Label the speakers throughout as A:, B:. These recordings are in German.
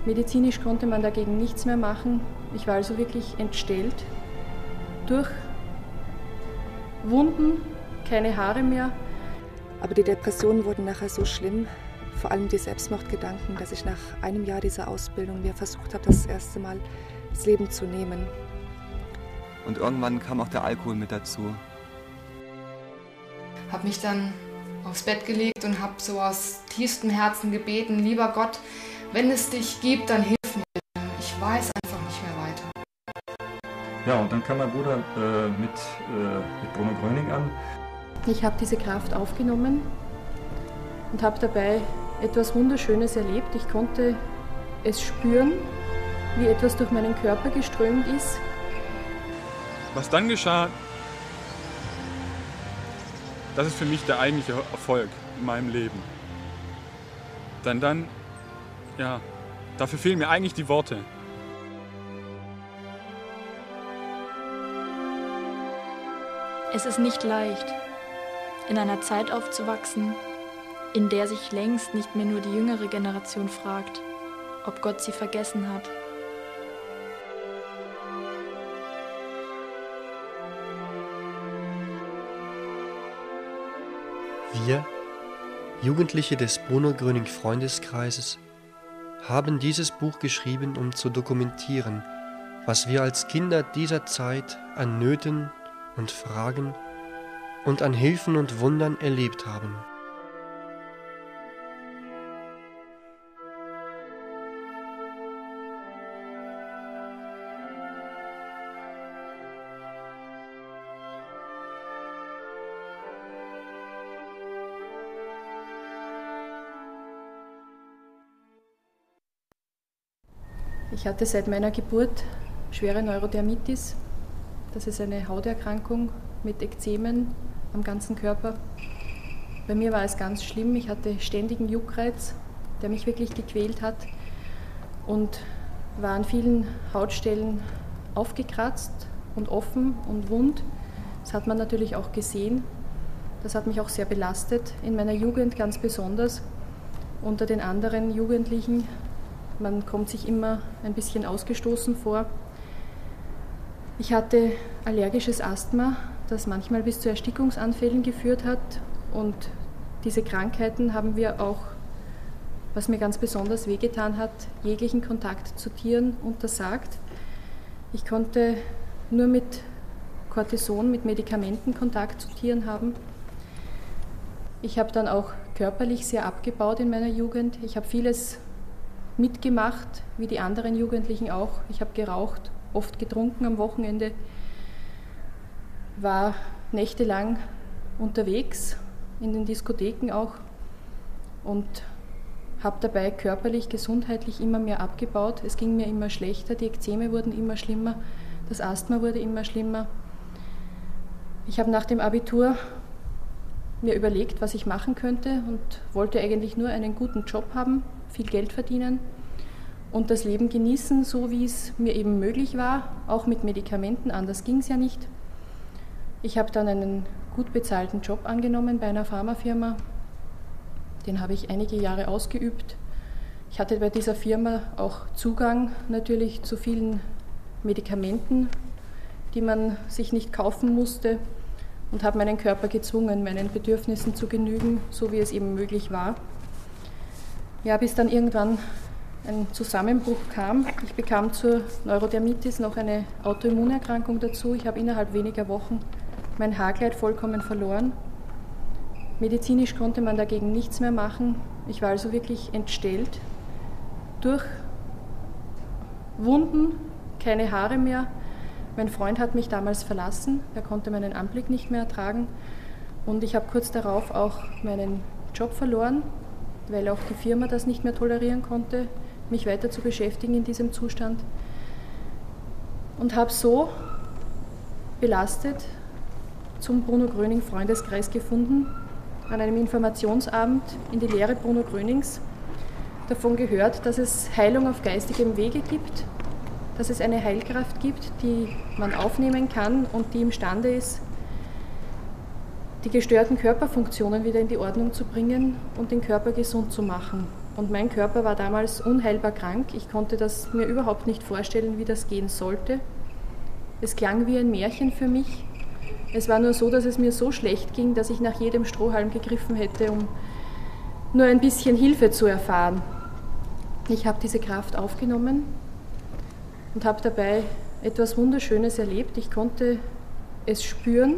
A: Medizinisch konnte man dagegen nichts mehr machen. Ich war also wirklich entstellt, durch Wunden, keine Haare mehr.
B: Aber die Depressionen wurden nachher so schlimm, vor allem die Selbstmordgedanken, dass ich nach einem Jahr dieser Ausbildung mir versucht habe, das erste Mal das Leben zu nehmen.
C: Und irgendwann kam auch der Alkohol mit dazu.
D: Habe mich dann aufs Bett gelegt und habe so aus tiefstem Herzen gebeten: Lieber Gott, wenn es dich gibt, dann hilf mir. Ich weiß einfach nicht mehr weiter.
E: Ja, und dann kam mein Bruder mit Bruno Gröning an.
A: Ich habe diese Kraft aufgenommen und habe dabei etwas Wunderschönes erlebt. Ich konnte es spüren, wie etwas durch meinen Körper geströmt ist.
F: Was dann geschah, das ist für mich der eigentliche Erfolg in meinem Leben. Denn dann, ja, dafür fehlen mir eigentlich die Worte.
G: Es ist nicht leicht, in einer Zeit aufzuwachsen, in der sich längst nicht mehr nur die jüngere Generation fragt, ob Gott sie vergessen hat.
H: Wir, Jugendliche des Bruno Gröning Freundeskreises, haben dieses Buch geschrieben, um zu dokumentieren, was wir als Kinder dieser Zeit an Nöten und Fragen und an Hilfen und Wundern erlebt haben.
A: Ich hatte seit meiner Geburt schwere Neurodermitis. Das ist eine Hauterkrankung mit Ekzemen am ganzen Körper. Bei mir war es ganz schlimm. Ich hatte ständigen Juckreiz, der mich wirklich gequält hat, und war an vielen Hautstellen aufgekratzt und offen und wund. Das hat man natürlich auch gesehen. Das hat mich auch sehr belastet, in meiner Jugend ganz besonders. Unter den anderen Jugendlichen, man kommt sich immer ein bisschen ausgestoßen vor. Ich hatte allergisches Asthma, das manchmal bis zu Erstickungsanfällen geführt hat. Und diese Krankheiten haben wir auch, was mir ganz besonders wehgetan hat, jeglichen Kontakt zu Tieren untersagt. Ich konnte nur mit Cortison, mit Medikamenten Kontakt zu Tieren haben. Ich habe dann auch körperlich sehr abgebaut in meiner Jugend. Ich habe vieles mitgemacht, wie die anderen Jugendlichen auch. Ich habe geraucht, oft getrunken am Wochenende, war nächtelang unterwegs, in den Diskotheken auch, und habe dabei körperlich, gesundheitlich immer mehr abgebaut. Es ging mir immer schlechter, die Ekzeme wurden immer schlimmer, das Asthma wurde immer schlimmer. Ich habe nach dem Abitur mir überlegt, was ich machen könnte, und wollte eigentlich nur einen guten Job haben, viel Geld verdienen und das Leben genießen, so wie es mir eben möglich war, auch mit Medikamenten, anders ging es ja nicht. Ich habe dann einen gut bezahlten Job angenommen bei einer Pharmafirma. Den habe ich einige Jahre ausgeübt. Ich hatte bei dieser Firma auch Zugang natürlich zu vielen Medikamenten, die man sich nicht kaufen musste, und habe meinen Körper gezwungen, meinen Bedürfnissen zu genügen, so wie es eben möglich war. Ja, bis dann irgendwann ein Zusammenbruch kam. Ich bekam zur Neurodermitis noch eine Autoimmunerkrankung dazu. Ich habe innerhalb weniger Wochen mein Haarkleid vollkommen verloren. Medizinisch konnte man dagegen nichts mehr machen. Ich war also wirklich entstellt, durch Wunden, keine Haare mehr. Mein Freund hat mich damals verlassen, er konnte meinen Anblick nicht mehr ertragen, und ich habe kurz darauf auch meinen Job verloren, weil auch die Firma das nicht mehr tolerieren konnte, mich weiter zu beschäftigen in diesem Zustand, und habe so belastet zum Bruno Gröning Freundeskreis gefunden, an einem Informationsabend in die Lehre Bruno Grönings davon gehört, dass es Heilung auf geistigem Wege gibt, dass es eine Heilkraft gibt, die man aufnehmen kann und die imstande ist, die gestörten Körperfunktionen wieder in die Ordnung zu bringen und den Körper gesund zu machen. Und mein Körper war damals unheilbar krank. Ich konnte das mir überhaupt nicht vorstellen, wie das gehen sollte. Es klang wie ein Märchen für mich. Es war nur so, dass es mir so schlecht ging, dass ich nach jedem Strohhalm gegriffen hätte, um nur ein bisschen Hilfe zu erfahren. Ich habe diese Kraft aufgenommen und habe dabei etwas Wunderschönes erlebt. Ich konnte es spüren,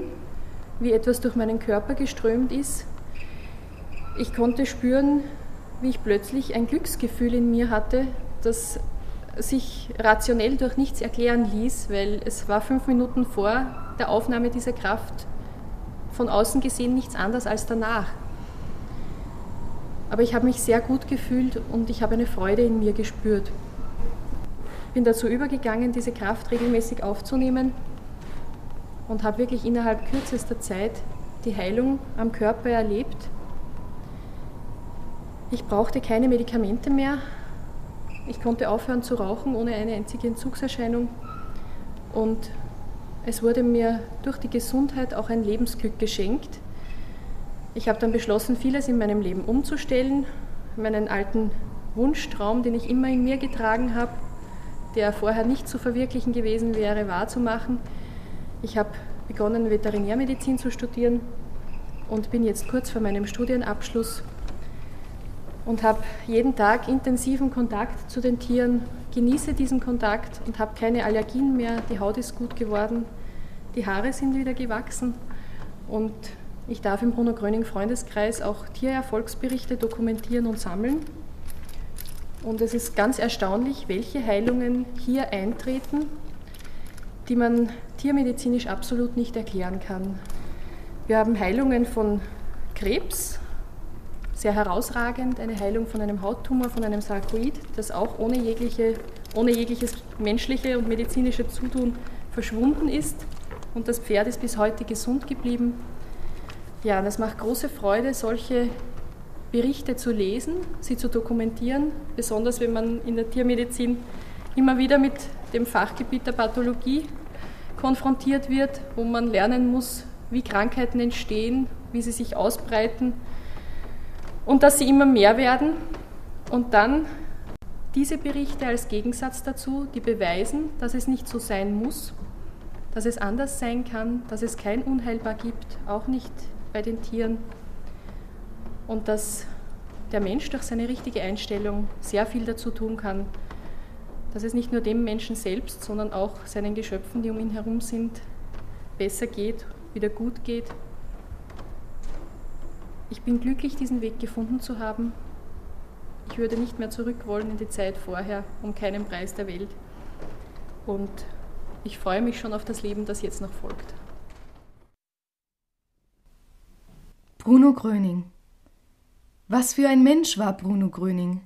A: wie etwas durch meinen Körper geströmt ist. Ich konnte spüren, wie ich plötzlich ein Glücksgefühl in mir hatte, das sich rationell durch nichts erklären ließ, weil es war 5 Minuten vor der Aufnahme dieser Kraft von außen gesehen nichts anderes als danach. Aber ich habe mich sehr gut gefühlt und ich habe eine Freude in mir gespürt. Ich bin dazu übergegangen, diese Kraft regelmäßig aufzunehmen und habe wirklich innerhalb kürzester Zeit die Heilung am Körper erlebt. Ich brauchte keine Medikamente mehr. Ich konnte aufhören zu rauchen ohne eine einzige Entzugserscheinung. Und es wurde mir durch die Gesundheit auch ein Lebensglück geschenkt. Ich habe dann beschlossen, vieles in meinem Leben umzustellen. Meinen alten Wunschtraum, den ich immer in mir getragen habe, der vorher nicht zu verwirklichen gewesen wäre, wahrzumachen. Ich habe begonnen, Veterinärmedizin zu studieren und bin jetzt kurz vor meinem Studienabschluss und habe jeden Tag intensiven Kontakt zu den Tieren, genieße diesen Kontakt und habe keine Allergien mehr, die Haut ist gut geworden, die Haare sind wieder gewachsen und ich darf im Bruno-Gröning-Freundeskreis auch Tiererfolgsberichte dokumentieren und sammeln. Und es ist ganz erstaunlich, welche Heilungen hier eintreten, die man tiermedizinisch absolut nicht erklären kann. Wir haben Heilungen von Krebs, sehr herausragend, eine Heilung von einem Hauttumor, von einem Sarkoid, das auch ohne jegliches menschliche und medizinische Zutun verschwunden ist. Und das Pferd ist bis heute gesund geblieben. Ja, und es macht große Freude, solche Berichte zu lesen, sie zu dokumentieren, besonders wenn man in der Tiermedizin immer wieder mit dem Fachgebiet der Pathologie konfrontiert wird, wo man lernen muss, wie Krankheiten entstehen, wie sie sich ausbreiten und dass sie immer mehr werden. Und dann diese Berichte als Gegensatz dazu, die beweisen, dass es nicht so sein muss, dass es anders sein kann, dass es kein Unheilbar gibt, auch nicht bei den Tieren. Und dass der Mensch durch seine richtige Einstellung sehr viel dazu tun kann, dass es nicht nur dem Menschen selbst, sondern auch seinen Geschöpfen, die um ihn herum sind, besser geht, wieder gut geht. Ich bin glücklich, diesen Weg gefunden zu haben. Ich würde nicht mehr zurück wollen in die Zeit vorher, um keinen Preis der Welt. Und ich freue mich schon auf das Leben, das jetzt noch folgt.
I: Bruno Gröning. Was für ein Mensch war Bruno Gröning?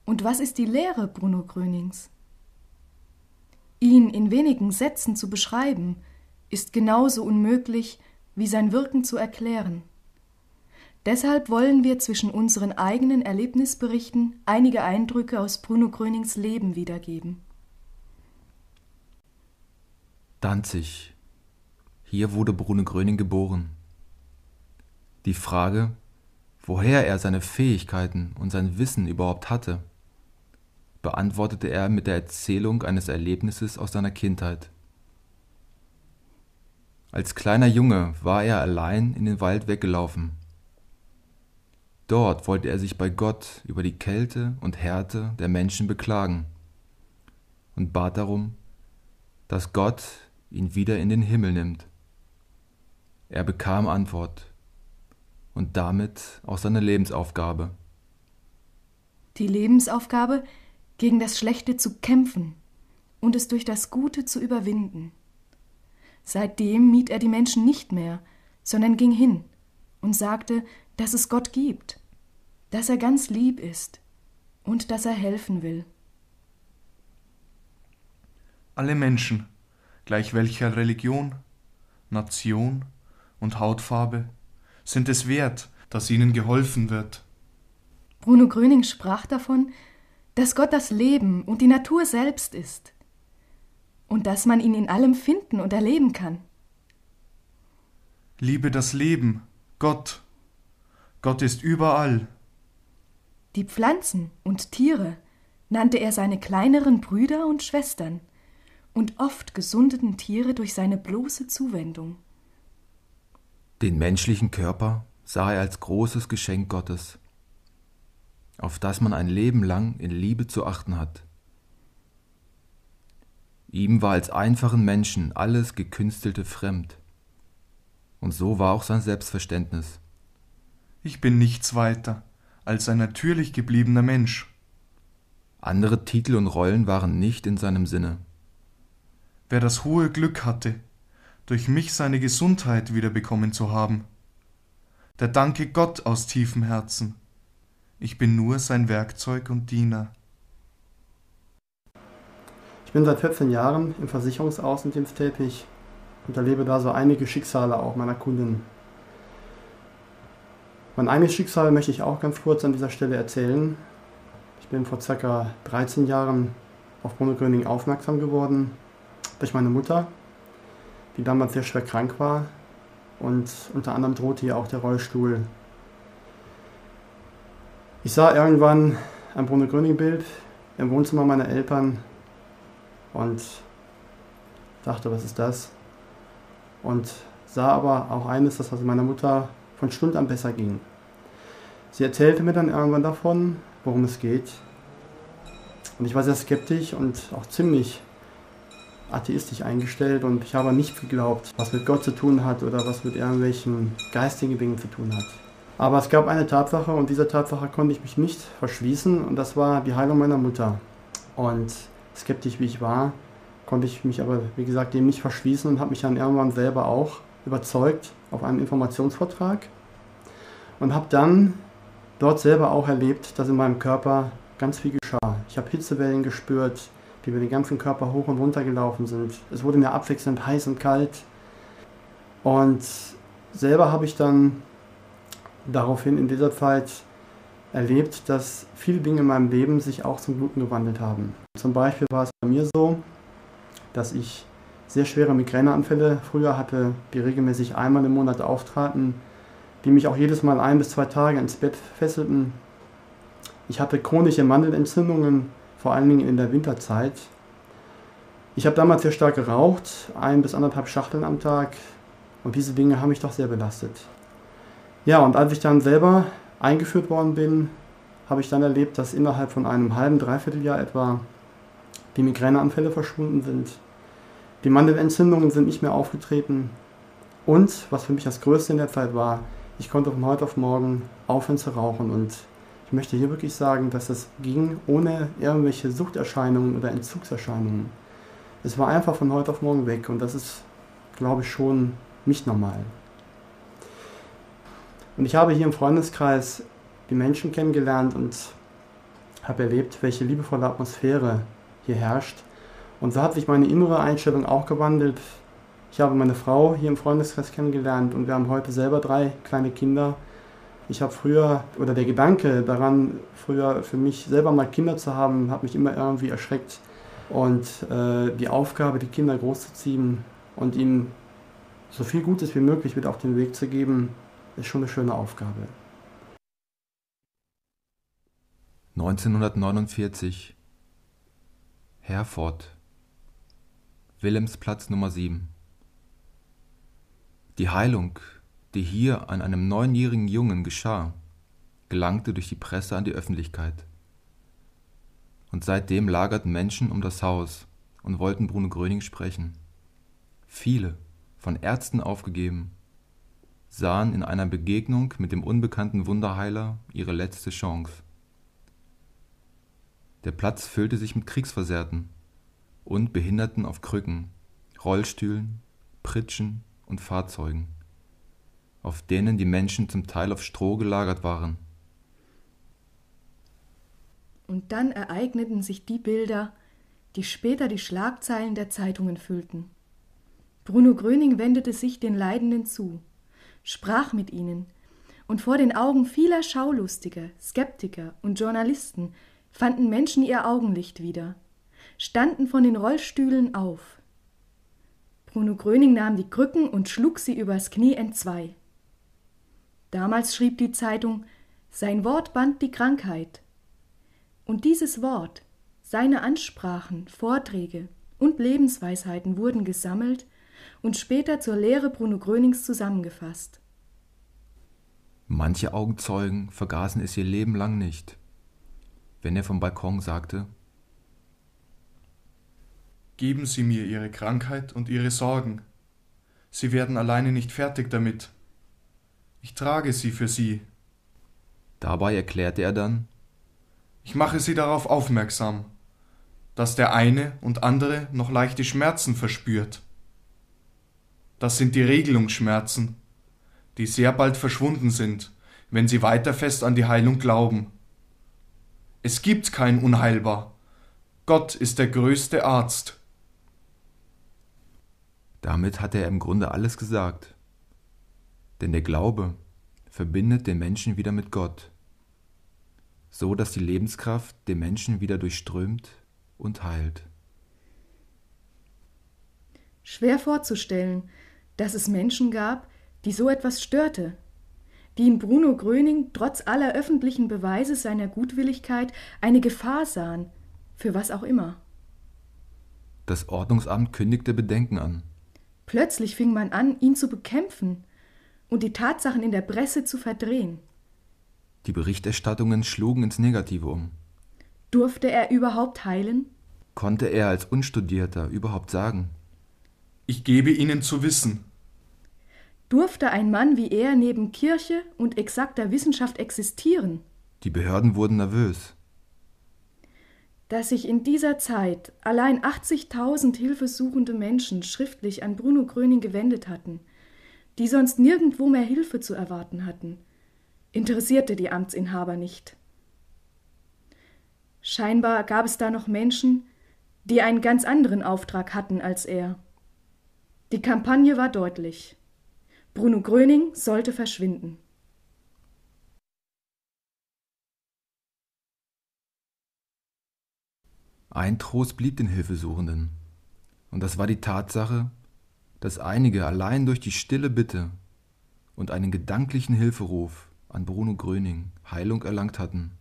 I: Und was ist die Lehre Bruno Grönings? Ihn in wenigen Sätzen zu beschreiben, ist genauso unmöglich, wie sein Wirken zu erklären. Deshalb wollen wir zwischen unseren eigenen Erlebnisberichten einige Eindrücke aus Bruno Grönings Leben wiedergeben.
J: Danzig. Hier wurde Bruno Gröning geboren. Die Frage, woher er seine Fähigkeiten und sein Wissen überhaupt hatte, beantwortete er mit der Erzählung eines Erlebnisses aus seiner Kindheit. Als kleiner Junge war er allein in den Wald weggelaufen. Dort wollte er sich bei Gott über die Kälte und Härte der Menschen beklagen und bat darum, dass Gott ihn wieder in den Himmel nimmt. Er bekam Antwort und damit auch seine Lebensaufgabe.
I: Die Lebensaufgabe, gegen das Schlechte zu kämpfen und es durch das Gute zu überwinden. Seitdem mied er die Menschen nicht mehr, sondern ging hin und sagte, dass es Gott gibt, dass er ganz lieb ist und dass er helfen will.
K: Alle Menschen, gleich welcher Religion, Nation und Hautfarbe, sind es wert, dass ihnen geholfen wird.
I: Bruno Gröning sprach davon, dass Gott das Leben und die Natur selbst ist und dass man ihn in allem finden und erleben kann.
K: Liebe das Leben, Gott. Gott ist überall.
I: Die Pflanzen und Tiere nannte er seine kleineren Brüder und Schwestern, und oft gesundeten Tiere durch seine bloße Zuwendung.
J: Den menschlichen Körper sah er als großes Geschenk Gottes, auf das man ein Leben lang in Liebe zu achten hat. Ihm war als einfachen Menschen alles Gekünstelte fremd. Und so war auch sein Selbstverständnis.
K: Ich bin nichts weiter als ein natürlich gebliebener Mensch.
J: Andere Titel und Rollen waren nicht in seinem Sinne.
K: Wer das hohe Glück hatte, durch mich seine Gesundheit wiederbekommen zu haben, der danke Gott aus tiefem Herzen. Ich bin nur sein Werkzeug und Diener.
L: Ich bin seit 14 Jahren im Versicherungsaußendienst tätig und erlebe da so einige Schicksale auch meiner Kunden. Mein eigenes Schicksal möchte ich auch ganz kurz an dieser Stelle erzählen. Ich bin vor ca. 13 Jahren auf Bruno Gröning aufmerksam geworden durch meine Mutter, die damals sehr schwer krank war und unter anderem drohte ihr auch der Rollstuhl. Ich sah irgendwann ein Bruno Gröning-Bild im Wohnzimmer meiner Eltern und dachte, was ist das? Und sah aber auch eines, dass es meiner Mutter von Stund an besser ging. Sie erzählte mir dann irgendwann davon, worum es geht. Und ich war sehr skeptisch und auch ziemlich atheistisch eingestellt und ich habe nicht geglaubt, was mit Gott zu tun hat oder was mit irgendwelchen geistigen Dingen zu tun hat. Aber es gab eine Tatsache und dieser Tatsache konnte ich mich nicht verschließen und das war die Heilung meiner Mutter. Und skeptisch wie ich war, konnte ich mich aber, wie gesagt, dem nicht verschließen und habe mich dann irgendwann selber auch überzeugt auf einem Informationsvortrag und habe dann dort selber auch erlebt, dass in meinem Körper ganz viel geschah. Ich habe Hitzewellen gespürt, die über den ganzen Körper hoch und runter gelaufen sind. Es wurde mir abwechselnd heiß und kalt. Und selber habe ich dann daraufhin in dieser Zeit erlebt, dass viele Dinge in meinem Leben sich auch zum Guten gewandelt haben. Zum Beispiel war es bei mir so, dass ich sehr schwere Migräneanfälle früher hatte, die regelmäßig einmal im Monat auftraten, die mich auch jedes Mal 1 bis 2 Tage ins Bett fesselten. Ich hatte chronische Mandelentzündungen, vor allen Dingen in der Winterzeit. Ich habe damals sehr stark geraucht, 1 bis 1,5 Schachteln am Tag und diese Dinge haben mich doch sehr belastet. Ja, und als ich dann selber eingeführt worden bin, habe ich dann erlebt, dass innerhalb von einem halben, dreiviertel Jahr etwa die Migräneanfälle verschwunden sind. Die Mandelentzündungen sind nicht mehr aufgetreten und, was für mich das Größte in der Zeit war, ich konnte von heute auf morgen aufhören zu rauchen und ich möchte hier wirklich sagen, dass es ging ohne irgendwelche Suchterscheinungen oder Entzugserscheinungen. Es war einfach von heute auf morgen weg und das ist, glaube ich, schon nicht normal. Und ich habe hier im Freundeskreis die Menschen kennengelernt und habe erlebt, welche liebevolle Atmosphäre hier herrscht. Und so hat sich meine innere Einstellung auch gewandelt. Ich habe meine Frau hier im Freundeskreis kennengelernt und wir haben heute selber 3 kleine Kinder. Ich habe früher, oder der Gedanke daran, früher für mich selber mal Kinder zu haben, hat mich immer irgendwie erschreckt. Und die Aufgabe, die Kinder großzuziehen und ihnen so viel Gutes wie möglich mit auf den Weg zu geben, ist schon eine schöne Aufgabe.
J: 1949 Herford, Wilhelmsplatz Nummer 7. Die Heilung, die hier an einem 9-jährigen Jungen geschah, gelangte durch die Presse an die Öffentlichkeit. Und seitdem lagerten Menschen um das Haus und wollten Bruno Gröning sprechen. Viele, von Ärzten aufgegeben, sahen in einer Begegnung mit dem unbekannten Wunderheiler ihre letzte Chance. Der Platz füllte sich mit Kriegsversehrten und Behinderten auf Krücken, Rollstühlen, Pritschen und Fahrzeugen, auf denen die Menschen zum Teil auf Stroh gelagert waren.
I: Und dann ereigneten sich die Bilder, die später die Schlagzeilen der Zeitungen füllten. Bruno Gröning wendete sich den Leidenden zu, sprach mit ihnen, und vor den Augen vieler Schaulustiger, Skeptiker und Journalisten fanden Menschen ihr Augenlicht wieder, standen von den Rollstühlen auf. Bruno Gröning nahm die Krücken und schlug sie übers Knie entzwei. Damals schrieb die Zeitung, sein Wort band die Krankheit, Und dieses Wort, seine Ansprachen, Vorträge und Lebensweisheiten wurden gesammelt und später zur Lehre Bruno Grönings zusammengefasst.
J: Manche Augenzeugen vergaßen es ihr Leben lang nicht, wenn er vom Balkon sagte:
K: Geben Sie mir Ihre Krankheit und Ihre Sorgen. Sie werden alleine nicht fertig damit. Ich trage sie für Sie.
J: Dabei erklärte er dann:
K: Ich mache Sie darauf aufmerksam, dass der eine und andere noch leichte Schmerzen verspürt. Das sind die Regelungsschmerzen, die sehr bald verschwunden sind, wenn Sie weiter fest an die Heilung glauben. Es gibt kein Unheilbar. Gott ist der größte Arzt.
J: Damit hat er im Grunde alles gesagt. Denn der Glaube verbindet den Menschen wieder mit Gott, so dass die Lebenskraft den Menschen wieder durchströmt und heilt.
I: Schwer vorzustellen, dass es Menschen gab, die so etwas störte, die in Bruno Gröning trotz aller öffentlichen Beweise seiner Gutwilligkeit eine Gefahr sahen, für was auch immer.
J: Das Ordnungsamt kündigte Bedenken an.
I: Plötzlich fing man an, ihn zu bekämpfen und die Tatsachen in der Presse zu verdrehen.
J: Die Berichterstattungen schlugen ins Negative um.
I: Durfte er überhaupt heilen?
J: Konnte er als Unstudierter überhaupt sagen:
K: Ich gebe Ihnen zu wissen.
I: Durfte ein Mann wie er neben Kirche und exakter Wissenschaft existieren?
J: Die Behörden wurden nervös.
I: Dass sich in dieser Zeit allein 80.000 hilfesuchende Menschen schriftlich an Bruno Gröning gewendet hatten, die sonst nirgendwo mehr Hilfe zu erwarten hatten, interessierte die Amtsinhaber nicht. Scheinbar gab es da noch Menschen, die einen ganz anderen Auftrag hatten als er. Die Kampagne war deutlich. Bruno Gröning sollte verschwinden.
J: Ein Trost blieb den Hilfesuchenden, und das war die Tatsache, dass einige allein durch die stille Bitte und einen gedanklichen Hilferuf an Bruno Gröning Heilung erlangt hatten.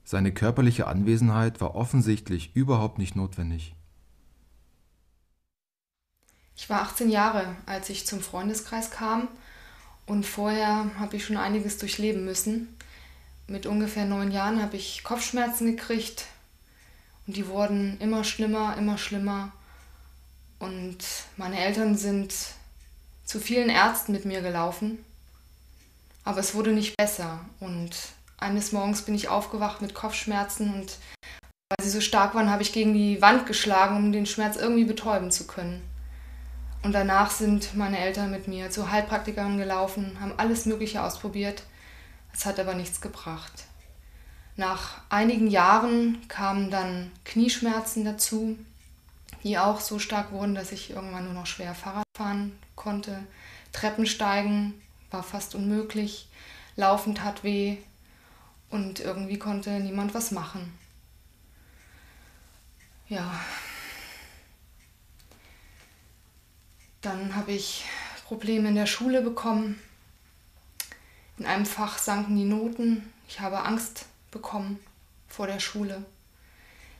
J: Seine körperliche Anwesenheit war offensichtlich überhaupt nicht notwendig.
D: Ich war 18 Jahre, als ich zum Freundeskreis kam, und vorher habe ich schon einiges durchleben müssen. Mit ungefähr 9 Jahren habe ich Kopfschmerzen gekriegt und die wurden immer schlimmer, immer schlimmer. Und meine Eltern sind zu vielen Ärzten mit mir gelaufen, aber es wurde nicht besser. Und eines Morgens bin ich aufgewacht mit Kopfschmerzen und weil sie so stark waren, habe ich gegen die Wand geschlagen, um den Schmerz irgendwie betäuben zu können. Und danach sind meine Eltern mit mir zu Heilpraktikern gelaufen, haben alles Mögliche ausprobiert. Es hat aber nichts gebracht. Nach einigen Jahren kamen dann Knieschmerzen dazu, die auch so stark wurden, dass ich irgendwann nur noch schwer Fahrrad fahren konnte. Treppensteigen war fast unmöglich, Laufen tat weh und irgendwie konnte niemand was machen. Ja. Dann habe ich Probleme in der Schule bekommen. In einem Fach sanken die Noten. Ich habe Angst bekommen vor der Schule.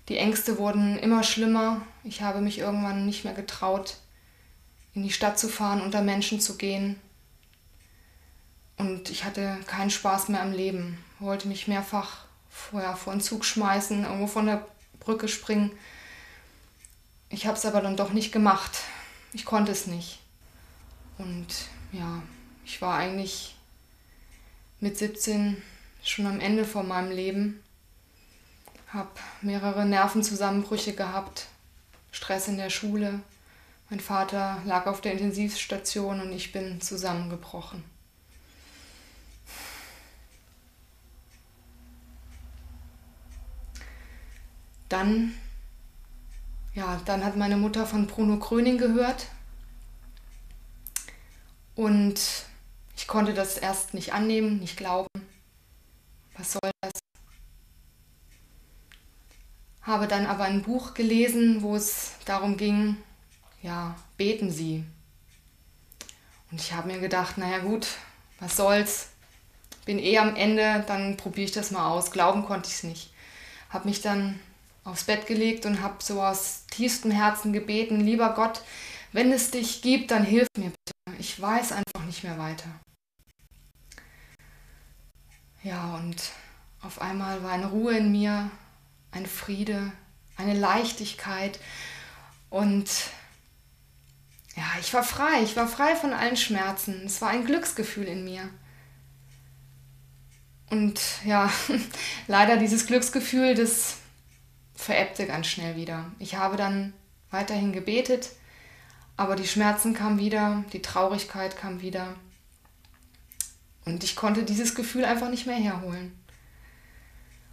D: Die Ängste wurden immer schlimmer. Ich habe mich irgendwann nicht mehr getraut, in die Stadt zu fahren, unter Menschen zu gehen. Und ich hatte keinen Spaß mehr am Leben. Ich wollte mich mehrfach vor einen Zug schmeißen, irgendwo von der Brücke springen. Ich habe es aber dann doch nicht gemacht. Ich konnte es nicht. Und ja, ich war eigentlich mit 17 schon am Ende von meinem Leben. Habe mehrere Nervenzusammenbrüche gehabt, Stress in der Schule. Mein Vater lag auf der Intensivstation und ich bin zusammengebrochen. Dann hat meine Mutter von Bruno Gröning gehört und ich konnte das erst nicht annehmen, nicht glauben. Was soll das? Habe dann aber ein Buch gelesen, wo es darum ging, beten Sie. Und ich habe mir gedacht, naja gut, was soll's? bin am Ende, dann probiere ich das mal aus. Glauben konnte ich es nicht. Habe mich dann aufs Bett gelegt und habe so aus tiefstem Herzen gebeten, lieber Gott, wenn es dich gibt, dann hilf mir bitte. Ich weiß einfach nicht mehr weiter. Ja, und auf einmal war eine Ruhe in mir, ein Friede, eine Leichtigkeit und ja, ich war frei von allen Schmerzen. Es war ein Glücksgefühl in mir. Und ja, leider dieses Glücksgefühl, das verebbte ganz schnell wieder. Ich habe dann weiterhin gebetet, aber die Schmerzen kamen wieder, die Traurigkeit kam wieder. Und ich konnte dieses Gefühl einfach nicht mehr herholen.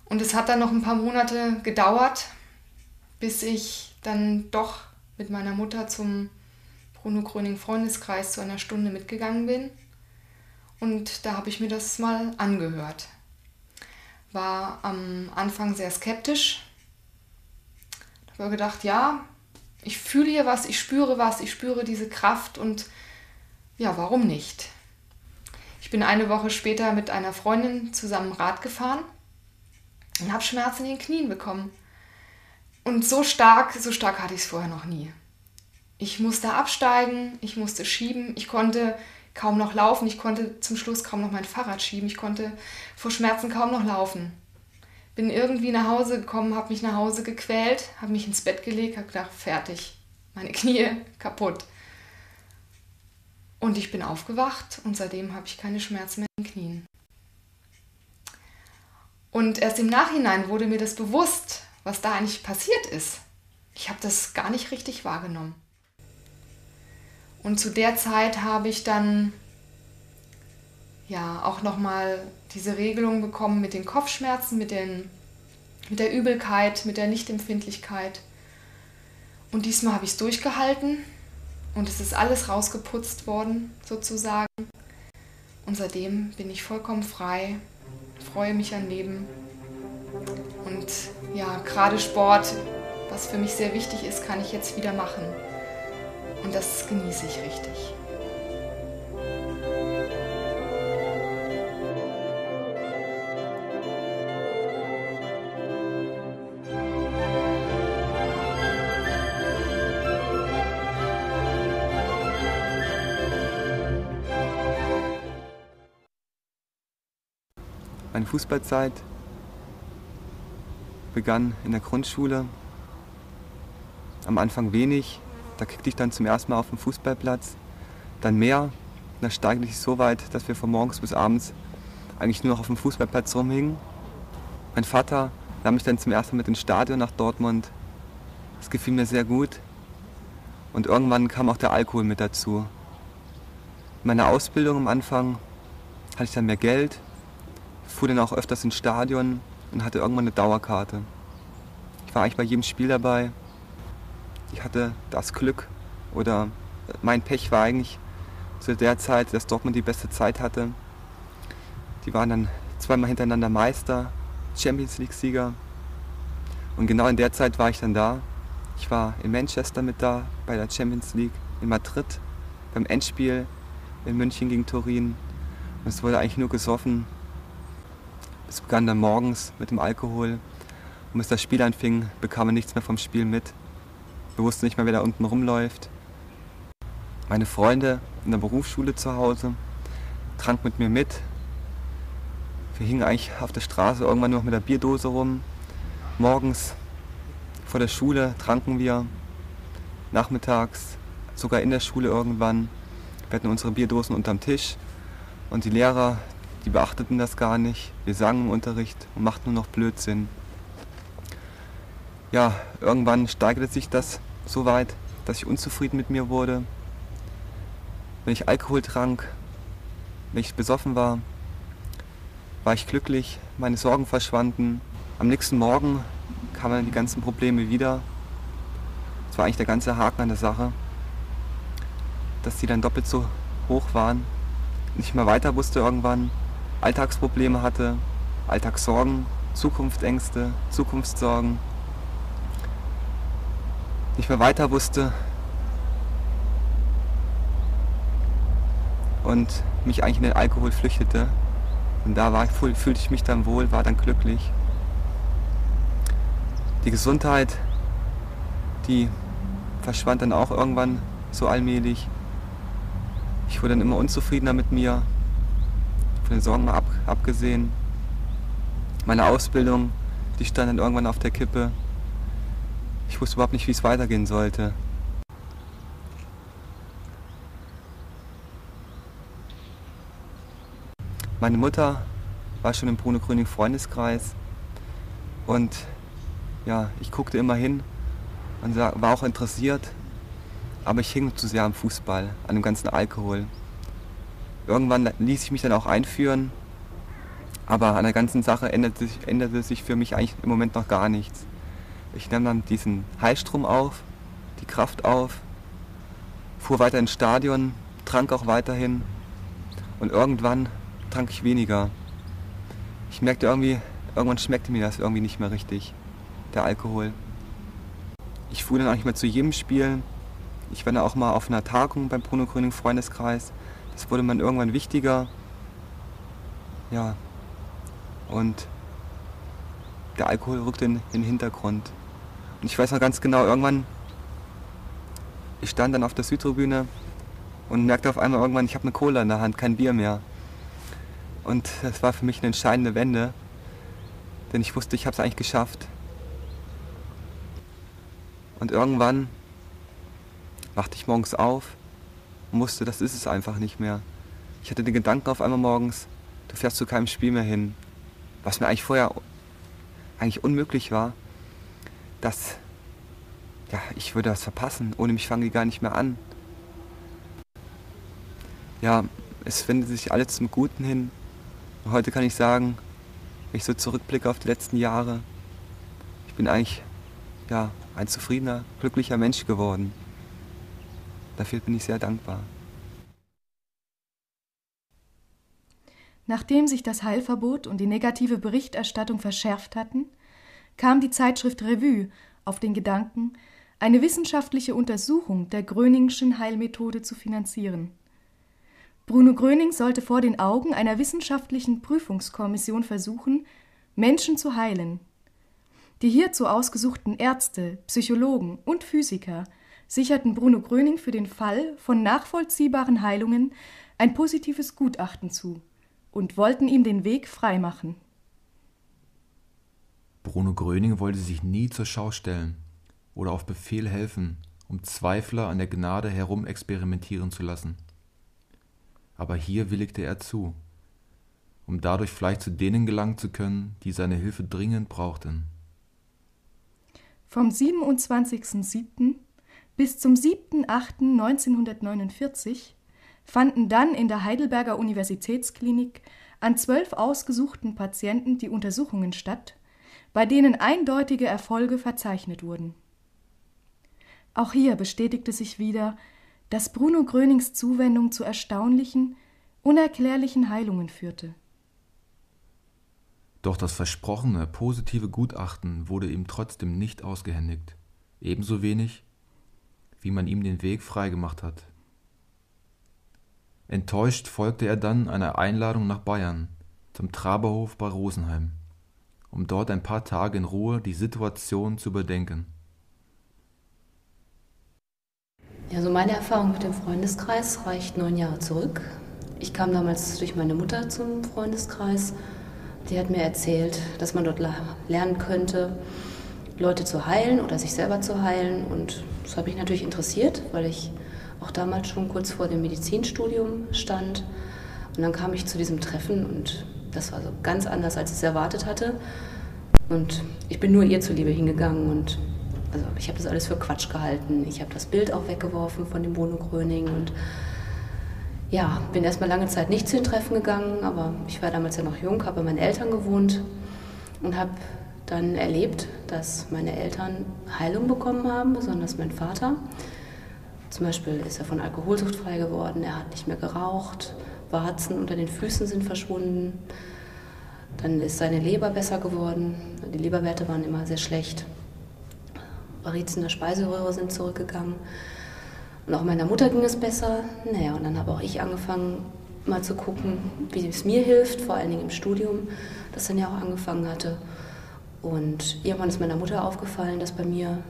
D: Und es hat dann noch ein paar Monate gedauert, bis ich dann doch mit meiner Mutter zum Bruno Gröning Freundeskreis zu einer Stunde mitgegangen bin. Und da habe ich mir das mal angehört. War am Anfang sehr skeptisch. Ich habe gedacht, ja, ich fühle hier was, ich spüre diese Kraft und ja, warum nicht? Ich bin eine Woche später mit einer Freundin zusammen Rad gefahren und habe Schmerzen in den Knien bekommen. Und so stark hatte ich es vorher noch nie. Ich musste absteigen, ich musste schieben, ich konnte kaum noch laufen, ich konnte zum Schluss kaum noch mein Fahrrad schieben, ich konnte vor Schmerzen kaum noch laufen. Bin irgendwie nach Hause gekommen, habe mich nach Hause gequält, habe mich ins Bett gelegt, habe gedacht, fertig, meine Knie kaputt. Und ich bin aufgewacht und seitdem habe ich keine Schmerzen mehr in den Knien. Und erst im Nachhinein wurde mir das bewusst, was da eigentlich passiert ist. Ich habe das gar nicht richtig wahrgenommen. Und zu der Zeit habe ich dann ja auch nochmal diese Regelung bekommen mit den Kopfschmerzen, mit der Übelkeit, mit der Nichtempfindlichkeit. Und diesmal habe ich es durchgehalten und es ist alles rausgeputzt worden, sozusagen. Und seitdem bin ich vollkommen frei, freue mich an Leben. Und ja, gerade Sport, was für mich sehr wichtig ist, kann ich jetzt wieder machen. Und das genieße ich richtig.
C: Meine Fußballzeit begann in der Grundschule. Am Anfang wenig, da kickte ich dann zum ersten Mal auf dem Fußballplatz. Dann mehr, da steigerte ich so weit, dass wir von morgens bis abends eigentlich nur noch auf dem Fußballplatz rumhingen. Mein Vater nahm mich dann zum ersten Mal mit ins Stadion nach Dortmund. Das gefiel mir sehr gut. Und irgendwann kam auch der Alkohol mit dazu. In meiner Ausbildung am Anfang hatte ich dann mehr Geld, fuhr dann auch öfters ins Stadion und hatte irgendwann eine Dauerkarte. Ich war eigentlich bei jedem Spiel dabei. Ich hatte das Glück oder mein Pech war eigentlich zu der Zeit, dass Dortmund die beste Zeit hatte. Die waren dann zweimal hintereinander Meister, Champions League-Sieger. Und genau in der Zeit war ich dann da. Ich war in Manchester mit da bei der Champions League, in Madrid beim Endspiel in München gegen Turin. Und es wurde eigentlich nur gesoffen. Es begann dann morgens mit dem Alkohol und bis das Spiel anfing, bekam man nichts mehr vom Spiel mit. Wir wussten nicht mehr, wer da unten rumläuft. Meine Freunde in der Berufsschule zu Hause tranken mit mir mit. Wir hingen eigentlich auf der Straße irgendwann nur noch mit der Bierdose rum. Morgens vor der Schule tranken wir, nachmittags sogar in der Schule irgendwann. Wir hatten unsere Bierdosen unterm Tisch und die Lehrer, die beachteten das gar nicht. Wir sangen im Unterricht und machten nur noch Blödsinn. Ja, irgendwann steigerte sich das so weit, dass ich unzufrieden mit mir wurde. Wenn ich Alkohol trank, wenn ich besoffen war, war ich glücklich, meine Sorgen verschwanden. Am nächsten Morgen kamen dann die ganzen Probleme wieder. Das war eigentlich der ganze Haken an der Sache, dass die dann doppelt so hoch waren. Nicht mehr weiter wusste irgendwann, Alltagsprobleme hatte, Alltagssorgen, Zukunftsängste, Zukunftssorgen. Nicht mehr weiter wusste und mich eigentlich in den Alkohol flüchtete. Und da fühlte ich mich dann wohl, war dann glücklich. Die Gesundheit, die verschwand dann auch irgendwann so allmählich. Ich wurde dann immer unzufriedener mit mir, von den Sorgen mal abgesehen. Meine Ausbildung, die stand dann irgendwann auf der Kippe. Ich wusste überhaupt nicht, wie es weitergehen sollte. Meine Mutter war schon im Bruno Gröning Freundeskreis und ja, ich guckte immer hin und war auch interessiert, aber ich hing zu sehr am Fußball, an dem ganzen Alkohol. Irgendwann ließ ich mich dann auch einführen, aber an der ganzen Sache änderte sich für mich eigentlich im Moment noch gar nichts. Ich nahm dann diesen Heilstrom auf, die Kraft auf, fuhr weiter ins Stadion, trank auch weiterhin und irgendwann trank ich weniger. Ich merkte irgendwann schmeckte mir das irgendwie nicht mehr richtig, der Alkohol. Ich fuhr dann auch nicht mehr zu jedem Spiel. Ich war dann auch mal auf einer Tagung beim Bruno Gröning Freundeskreis. Das wurde dann irgendwann wichtiger. Ja, und der Alkohol rückte in den Hintergrund. Und ich weiß noch ganz genau, irgendwann, ich stand dann auf der Südtribüne und merkte auf einmal irgendwann, ich habe eine Cola in der Hand, kein Bier mehr. Und das war für mich eine entscheidende Wende, denn ich wusste, ich habe es eigentlich geschafft. Und irgendwann wachte ich morgens auf und wusste, das ist es einfach nicht mehr. Ich hatte den Gedanken auf einmal morgens, du fährst zu keinem Spiel mehr hin. Was mir eigentlich vorher unmöglich war, dass ja, ich würde das verpassen. Ohne mich fangen die gar nicht mehr an. Ja, es wendet sich alles zum Guten hin. Und heute kann ich sagen, wenn ich so zurückblicke auf die letzten Jahre, ich bin eigentlich ja, ein zufriedener, glücklicher Mensch geworden. Dafür bin ich sehr dankbar.
I: Nachdem sich das Heilverbot und die negative Berichterstattung verschärft hatten, kam die Zeitschrift Revue auf den Gedanken, eine wissenschaftliche Untersuchung der Gröningschen Heilmethode zu finanzieren. Bruno Gröning sollte vor den Augen einer wissenschaftlichen Prüfungskommission versuchen, Menschen zu heilen. Die hierzu ausgesuchten Ärzte, Psychologen und Physiker sicherten Bruno Gröning für den Fall von nachvollziehbaren Heilungen ein positives Gutachten zu und wollten ihm den Weg freimachen.
J: Bruno Gröning wollte sich nie zur Schau stellen oder auf Befehl helfen, um Zweifler an der Gnade herumexperimentieren zu lassen. Aber hier willigte er zu, um dadurch vielleicht zu denen gelangen zu können, die seine Hilfe dringend brauchten.
I: Vom 27.07. bis zum 7.08.1949 fanden dann in der Heidelberger Universitätsklinik an 12 ausgesuchten Patienten die Untersuchungen statt, bei denen eindeutige Erfolge verzeichnet wurden. Auch hier bestätigte sich wieder, dass Bruno Grönings Zuwendung zu erstaunlichen, unerklärlichen Heilungen führte.
J: Doch das versprochene positive Gutachten wurde ihm trotzdem nicht ausgehändigt, ebenso wenig, wie man ihm den Weg freigemacht hat. Enttäuscht folgte er dann einer Einladung nach Bayern, zum Traberhof bei Rosenheim, um dort ein paar Tage in Ruhe die Situation zu überdenken.
M: Also meine Erfahrung mit dem Freundeskreis reicht 9 Jahre zurück. Ich kam damals durch meine Mutter zum Freundeskreis. Die hat mir erzählt, dass man dort lernen könnte, Leute zu heilen oder sich selber zu heilen. Und das hat mich natürlich interessiert, weil ich auch damals schon kurz vor dem Medizinstudium stand. Und dann kam ich zu diesem Treffen und das war so ganz anders, als ich es erwartet hatte. Und ich bin nur ihr zuliebe hingegangen und also ich habe das alles für Quatsch gehalten. Ich habe das Bild auch weggeworfen von dem Bruno Gröning und ja, bin erstmal lange Zeit nicht zu den Treffen gegangen, aber ich war damals ja noch jung, habe bei meinen Eltern gewohnt und habe dann erlebt, dass meine Eltern Heilung bekommen haben, besonders mein Vater. Zum Beispiel ist er von Alkoholsucht frei geworden, er hat nicht mehr geraucht, Warzen unter den Füßen sind verschwunden. Dann ist seine Leber besser geworden, die Leberwerte waren immer sehr schlecht. Varizen der Speiseröhre sind zurückgegangen. Und auch meiner Mutter ging es besser. Naja, und dann habe auch ich angefangen, mal zu gucken, wie es mir hilft, vor allen Dingen im Studium, das dann ja auch angefangen hatte. Und irgendwann ist meiner Mutter aufgefallen, dass bei mir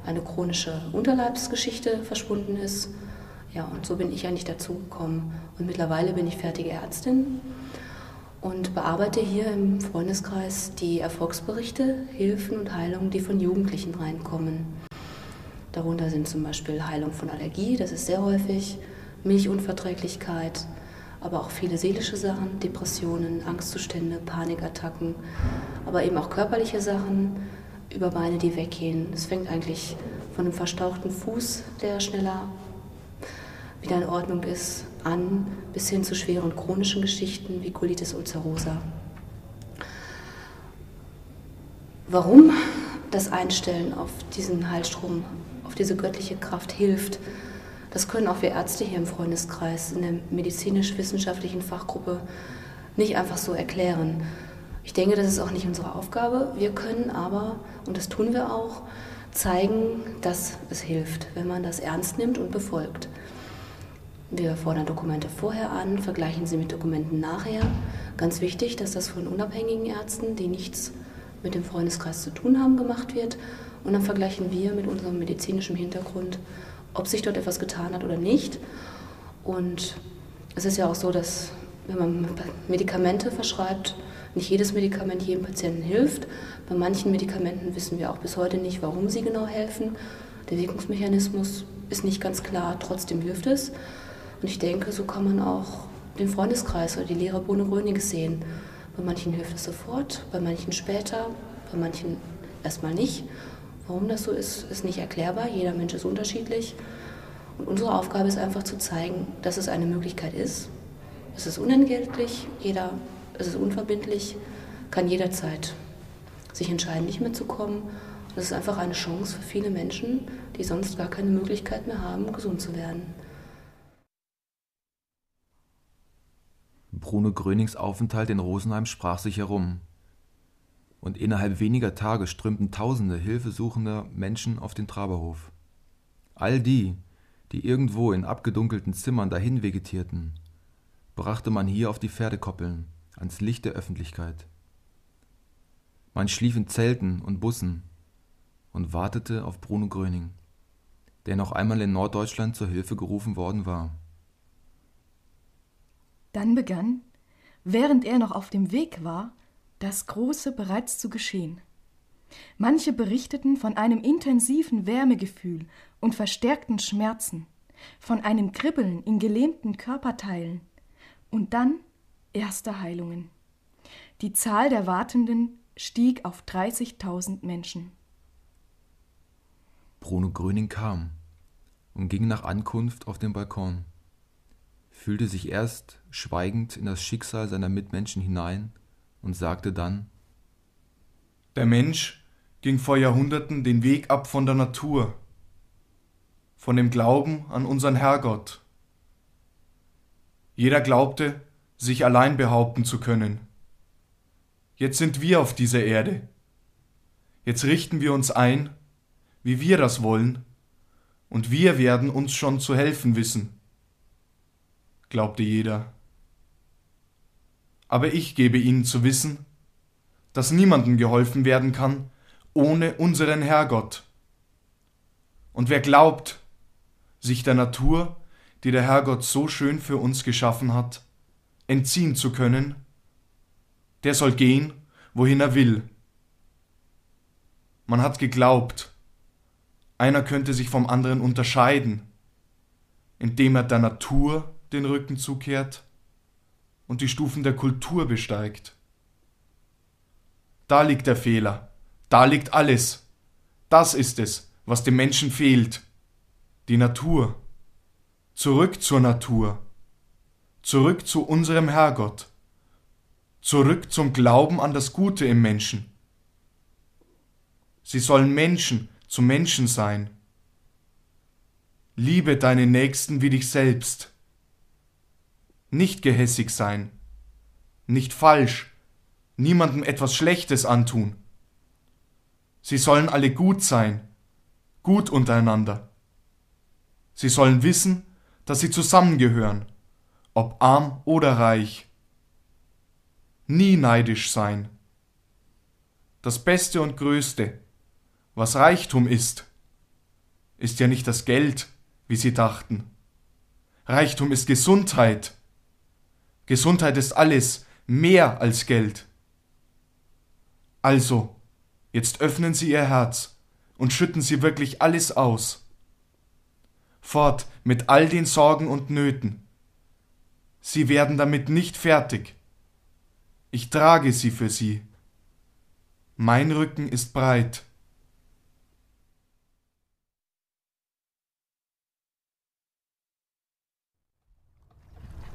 M: eine chronische Unterleibsgeschichte verschwunden ist. Ja, und so bin ich eigentlich dazu gekommen. Und mittlerweile bin ich fertige Ärztin und bearbeite hier im Freundeskreis die Erfolgsberichte, Hilfen und Heilungen, die von Jugendlichen reinkommen. Darunter sind zum Beispiel Heilung von Allergie, das ist sehr häufig, Milchunverträglichkeit, aber auch viele seelische Sachen, Depressionen, Angstzustände, Panikattacken, aber eben auch körperliche Sachen, über Beine, die weggehen. Es fängt eigentlich von einem verstauchten Fuß, der schneller wieder in Ordnung ist, an, bis hin zu schweren chronischen Geschichten wie Colitis ulcerosa. Warum das Einstellen auf diesen Heilstrom, auf diese göttliche Kraft hilft, das können auch wir Ärzte hier im Freundeskreis in der medizinisch-wissenschaftlichen Fachgruppe nicht einfach so erklären. Ich denke, das ist auch nicht unsere Aufgabe. Wir können aber, und das tun wir auch, zeigen, dass es hilft, wenn man das ernst nimmt und befolgt. Wir fordern Dokumente vorher an, vergleichen sie mit Dokumenten nachher. Ganz wichtig, dass das von unabhängigen Ärzten, die nichts mit dem Freundeskreis zu tun haben, gemacht wird. Und dann vergleichen wir mit unserem medizinischen Hintergrund, ob sich dort etwas getan hat oder nicht. Und es ist ja auch so, dass wenn man Medikamente verschreibt, nicht jedes Medikament jedem Patienten hilft. Bei manchen Medikamenten wissen wir auch bis heute nicht, warum sie genau helfen. Der Wirkungsmechanismus ist nicht ganz klar, trotzdem hilft es. Und ich denke, so kann man auch den Freundeskreis oder die Lehre Bruno Grönings sehen. Bei manchen hilft es sofort, bei manchen später, bei manchen erstmal nicht. Warum das so ist, ist nicht erklärbar. Jeder Mensch ist unterschiedlich. Und unsere Aufgabe ist einfach zu zeigen, dass es eine Möglichkeit ist. Es ist unentgeltlich, es ist unverbindlich, kann jederzeit sich entscheiden, nicht mehr zu kommen. Und es ist einfach eine Chance für viele Menschen, die sonst gar keine Möglichkeit mehr haben, gesund zu werden.
J: Bruno Grönings Aufenthalt in Rosenheim sprach sich herum. Und innerhalb weniger Tage strömten Tausende hilfesuchender Menschen auf den Traberhof. All die, die irgendwo in abgedunkelten Zimmern dahin vegetierten, brachte man hier auf die Pferdekoppeln, ans Licht der Öffentlichkeit. Man schlief in Zelten und Bussen und wartete auf Bruno Gröning, der noch einmal in Norddeutschland zur Hilfe gerufen worden war.
I: Dann begann, während er noch auf dem Weg war, das Große bereits zu geschehen. Manche berichteten von einem intensiven Wärmegefühl und verstärkten Schmerzen, von einem Kribbeln in gelähmten Körperteilen und dann erste Heilungen. Die Zahl der Wartenden stieg auf 30.000 Menschen.
J: Bruno Gröning kam und ging nach Ankunft auf den Balkon, fühlte sich erst schweigend in das Schicksal seiner Mitmenschen hinein und sagte dann:
K: Der Mensch ging vor Jahrhunderten den Weg ab von der Natur, von dem Glauben an unseren Herrgott. Jeder glaubte, sich allein behaupten zu können. Jetzt sind wir auf dieser Erde. Jetzt richten wir uns ein, wie wir das wollen, und wir werden uns schon zu helfen wissen, glaubte jeder. Aber ich gebe Ihnen zu wissen, dass niemandem geholfen werden kann ohne unseren Herrgott. Und wer glaubt, sich der Natur, die der Herrgott so schön für uns geschaffen hat, entziehen zu können, der soll gehen, wohin er will. Man hat geglaubt, einer könnte sich vom anderen unterscheiden, indem er der Natur den Rücken zukehrt und die Stufen der Kultur besteigt. Da liegt der Fehler, da liegt alles. Das ist es, was dem Menschen fehlt. Die Natur. Zurück zur Natur. Zurück zu unserem Herrgott. Zurück zum Glauben an das Gute im Menschen. Sie sollen Menschen zu Menschen sein. Liebe deinen Nächsten wie dich selbst. Nicht gehässig sein, nicht falsch, niemandem etwas Schlechtes antun. Sie sollen alle gut sein, gut untereinander. Sie sollen wissen, dass sie zusammengehören ob arm oder reich. Nie neidisch sein. Das Beste und Größte, was Reichtum ist ja nicht das Geld, wie sie dachten. Reichtum ist Gesundheit. Gesundheit ist alles, mehr als Geld. Also, jetzt öffnen Sie Ihr Herz und schütten Sie wirklich alles aus. Fort mit all den Sorgen und Nöten. Sie werden damit nicht fertig. Ich trage sie für Sie. Mein Rücken ist breit.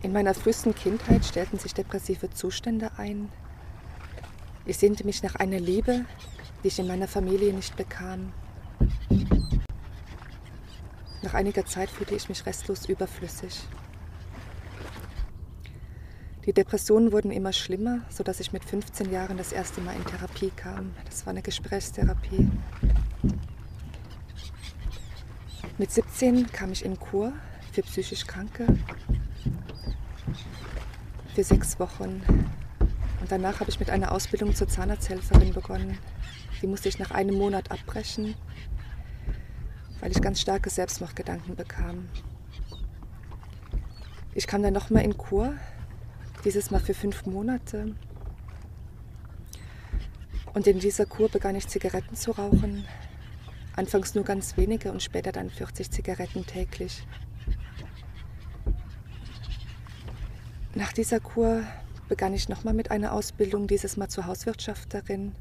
B: In meiner frühesten Kindheit stellten sich depressive Zustände ein. Ich sehnte mich nach einer Liebe, die ich in meiner Familie nicht bekam. Nach einiger Zeit fühlte ich mich restlos überflüssig. Die Depressionen wurden immer schlimmer, sodass ich mit 15 Jahren das erste Mal in Therapie kam. Das war eine Gesprächstherapie. Mit 17 kam ich in Kur für psychisch Kranke. Für 6 Wochen. Und danach habe ich mit einer Ausbildung zur Zahnarzthelferin begonnen. Die musste ich nach einem Monat abbrechen, weil ich ganz starke Selbstmordgedanken bekam. Ich kam dann nochmal in Kur, dieses Mal für 5 Monate. Und in dieser Kur begann ich Zigaretten zu rauchen. Anfangs nur ganz wenige und später dann 40 Zigaretten täglich. Nach dieser Kur begann ich nochmal mit einer Ausbildung, dieses Mal zur Hauswirtschafterin.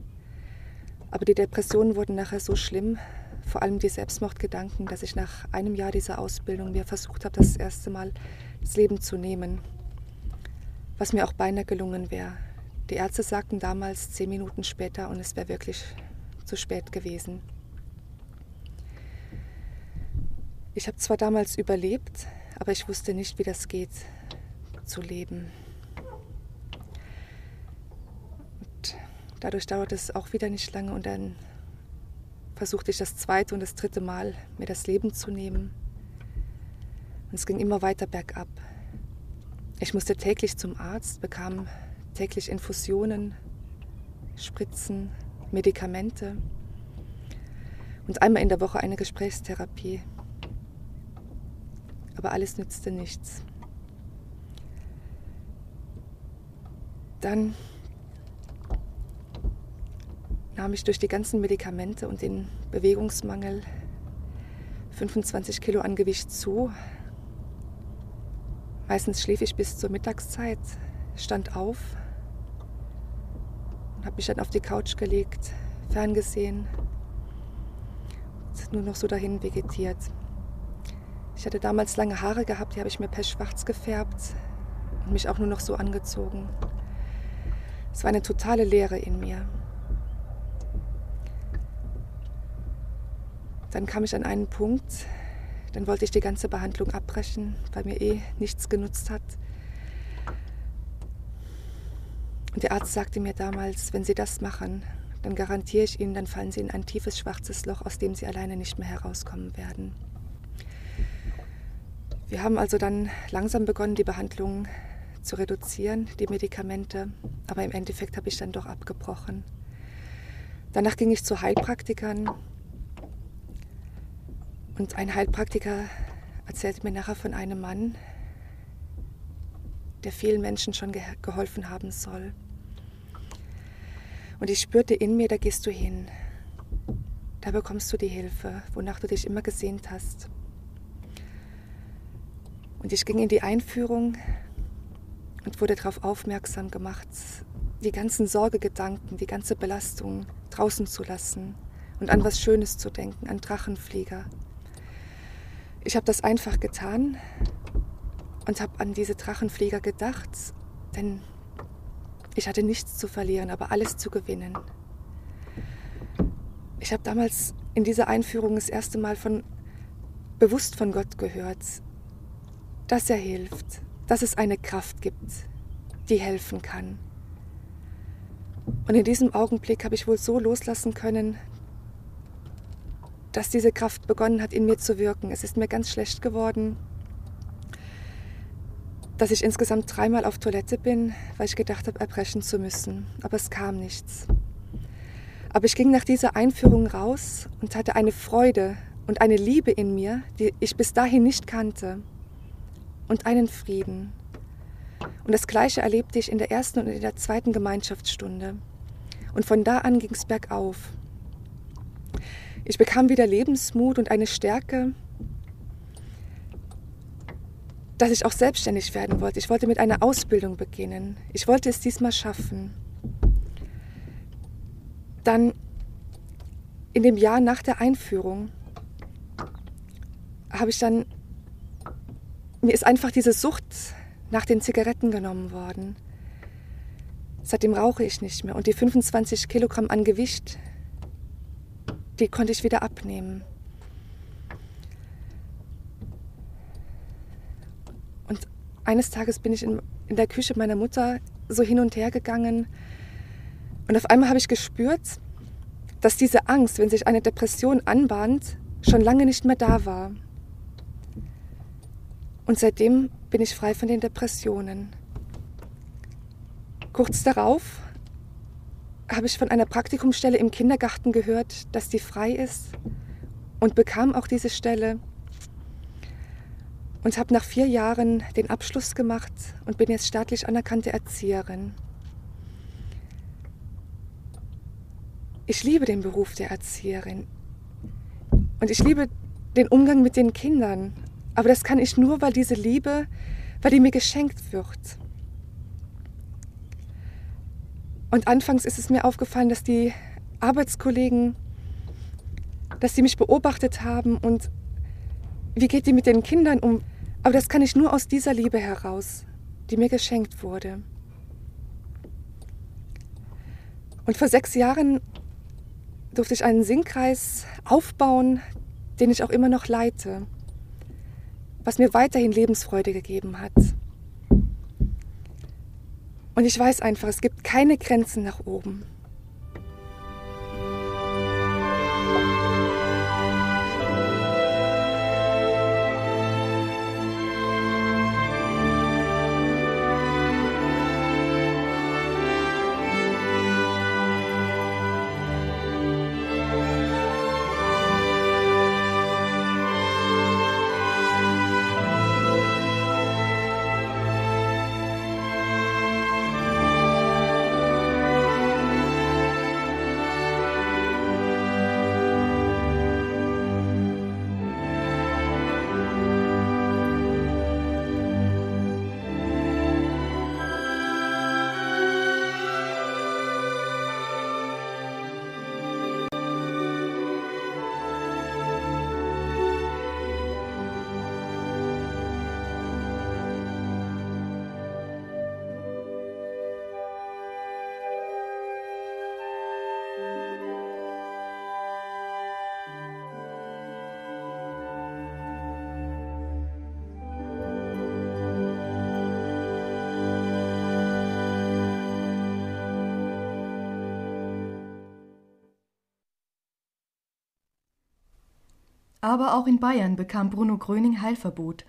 B: Aber die Depressionen wurden nachher so schlimm, vor allem die Selbstmordgedanken, dass ich nach einem Jahr dieser Ausbildung mir versucht habe, das erste Mal das Leben zu nehmen. Was mir auch beinahe gelungen wäre. Die Ärzte sagten damals 10 Minuten später und es wäre wirklich zu spät gewesen. Ich habe zwar damals überlebt, aber ich wusste nicht, wie das geht, zu leben. Und dadurch dauerte es auch wieder nicht lange und dann versuchte ich das 2. und das 3. Mal, mir das Leben zu nehmen. Und es ging immer weiter bergab. Ich musste täglich zum Arzt, bekam täglich Infusionen, Spritzen, Medikamente und einmal in der Woche eine Gesprächstherapie. Aber alles nützte nichts. Dann nahm ich durch die ganzen Medikamente und den Bewegungsmangel 25 Kilo an Gewicht zu. Meistens schlief ich bis zur Mittagszeit, stand auf und habe mich dann auf die Couch gelegt, ferngesehen und nur noch so dahin vegetiert. Ich hatte damals lange Haare gehabt, die habe ich mir pechschwarz gefärbt und mich auch nur noch so angezogen. Es war eine totale Leere in mir. Dann kam ich an einen Punkt, dann wollte ich die ganze Behandlung abbrechen, weil mir nichts genutzt hat. Und der Arzt sagte mir damals, wenn Sie das machen, dann garantiere ich Ihnen, dann fallen Sie in ein tiefes schwarzes Loch, aus dem Sie alleine nicht mehr herauskommen werden. Wir haben also dann langsam begonnen, die Behandlung zu reduzieren, die Medikamente, aber im Endeffekt habe ich dann doch abgebrochen. Danach ging ich zu Heilpraktikern und ein Heilpraktiker erzählte mir nachher von einem Mann, der vielen Menschen schon geholfen haben soll. Und ich spürte in mir, da gehst du hin, da bekommst du die Hilfe, wonach du dich immer gesehnt hast. Und ich ging in die Einführung und wurde darauf aufmerksam gemacht, die ganzen Sorgegedanken, die ganze Belastung draußen zu lassen und an was Schönes zu denken, an Drachenflieger. Ich habe das einfach getan und habe an diese Drachenflieger gedacht, denn ich hatte nichts zu verlieren, aber alles zu gewinnen. Ich habe damals in dieser Einführung das erste Mal bewusst von Gott gehört, dass er hilft, dass es eine Kraft gibt, die helfen kann. Und in diesem Augenblick habe ich wohl so loslassen können, dass diese Kraft begonnen hat, in mir zu wirken. Es ist mir ganz schlecht geworden. dass ich insgesamt 3-mal auf Toilette bin, weil ich gedacht habe, erbrechen zu müssen. Aber es kam nichts. Aber ich ging nach dieser Einführung raus und hatte eine Freude und eine Liebe in mir, die ich bis dahin nicht kannte. Und einen Frieden. Und das Gleiche erlebte ich in der 1. und in der 2. Gemeinschaftsstunde. Und von da an ging es bergauf. Ich bekam wieder Lebensmut und eine Stärke, dass ich auch selbstständig werden wollte. Ich wollte mit einer Ausbildung beginnen. Ich wollte es diesmal schaffen. Dann in dem Jahr nach der Einführung mir ist einfach diese Sucht nach den Zigaretten genommen worden. Seitdem rauche ich nicht mehr. Und die 25 Kilogramm an Gewicht, die konnte ich wieder abnehmen. Und eines Tages bin ich in der Küche meiner Mutter so hin und her gegangen. Und auf einmal habe ich gespürt, dass diese Angst, wenn sich eine Depression anbahnt, schon lange nicht mehr da war. Und seitdem bin ich frei von den Depressionen. Kurz darauf habe ich von einer Praktikumsstelle im Kindergarten gehört, dass die frei ist und bekam auch diese Stelle und habe nach 4 Jahren den Abschluss gemacht und bin jetzt staatlich anerkannte Erzieherin. Ich liebe den Beruf der Erzieherin und ich liebe den Umgang mit den Kindern. Aber das kann ich nur, weil diese Liebe, weil die mir geschenkt wird. Und anfangs ist es mir aufgefallen, dass die Arbeitskollegen, dass sie mich beobachtet haben und wie geht die mit den Kindern um. Aber das kann ich nur aus dieser Liebe heraus, die mir geschenkt wurde. Und vor 6 Jahren durfte ich einen Singkreis aufbauen, den ich auch immer noch leite, was mir weiterhin Lebensfreude gegeben hat. Und ich weiß einfach, es gibt keine Grenzen nach oben.
I: Aber auch in Bayern bekam Bruno Gröning Heilverbot,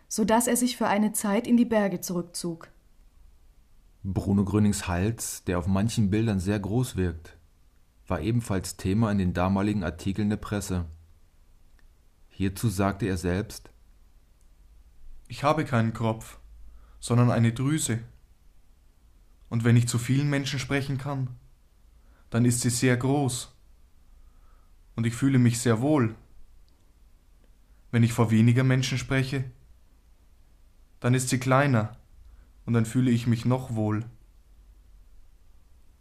I: sodass er sich für eine Zeit in die Berge zurückzog.
J: Bruno Grönings Hals, der auf manchen Bildern sehr groß wirkt, war ebenfalls Thema in den damaligen Artikeln der Presse. Hierzu sagte er selbst:
K: Ich habe keinen Kropf, sondern eine Drüse. Und wenn ich zu vielen Menschen sprechen kann, dann ist sie sehr groß. Und ich fühle mich sehr wohl. Wenn ich vor weniger Menschen spreche, dann ist sie kleiner und dann fühle ich mich noch wohl.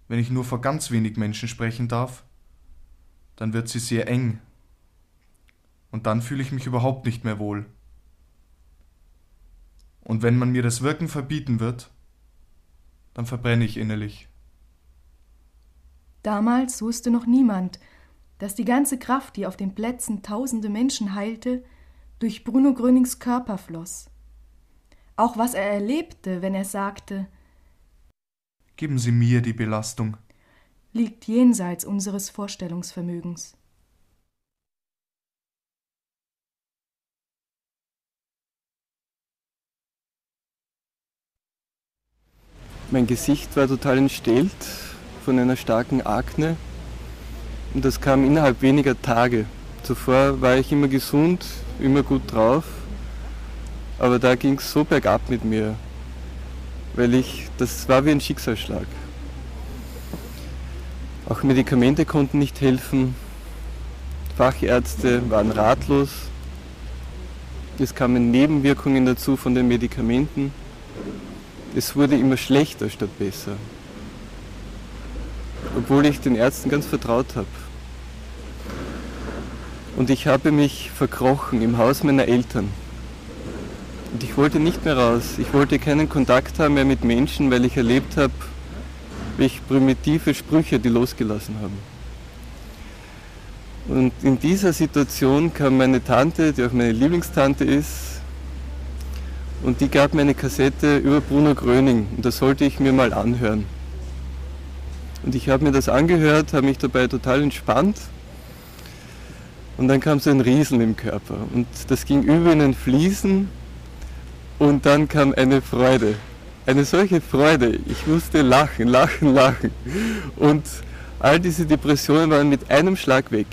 K: Wenn ich nur vor ganz wenig Menschen sprechen darf, dann wird sie sehr eng und dann fühle ich mich überhaupt nicht mehr wohl. Und wenn man mir das Wirken verbieten wird, dann verbrenne ich innerlich.
I: Damals wusste noch niemand, dass die ganze Kraft, die auf den Plätzen tausende Menschen heilte, durch Bruno Grönings Körper floss. Auch was er erlebte, wenn er sagte:
K: Geben Sie mir die Belastung,
I: liegt jenseits unseres Vorstellungsvermögens.
N: Mein Gesicht war total entstellt von einer starken Akne und das kam innerhalb weniger Tage. Zuvor war ich immer gesund, immer gut drauf, aber da ging es so bergab mit mir, weil das war wie ein Schicksalsschlag. Auch Medikamente konnten nicht helfen, Fachärzte waren ratlos, es kamen Nebenwirkungen dazu von den Medikamenten, es wurde immer schlechter statt besser, obwohl ich den Ärzten ganz vertraut habe. Und ich habe mich verkrochen im Haus meiner Eltern. Und ich wollte nicht mehr raus. Ich wollte keinen Kontakt haben mehr mit Menschen, weil ich erlebt habe, welche primitive Sprüche die losgelassen haben. Und in dieser Situation kam meine Tante, die auch meine Lieblingstante ist, und die gab mir eine Kassette über Bruno Gröning. Und das sollte ich mir mal anhören. Und ich habe mir das angehört, habe mich dabei total entspannt. Und dann kam so ein Rieseln im Körper und das ging über in ein Fließen und dann kam eine Freude. Eine solche Freude. Ich musste lachen, lachen, lachen. Und all diese Depressionen waren mit einem Schlag weg.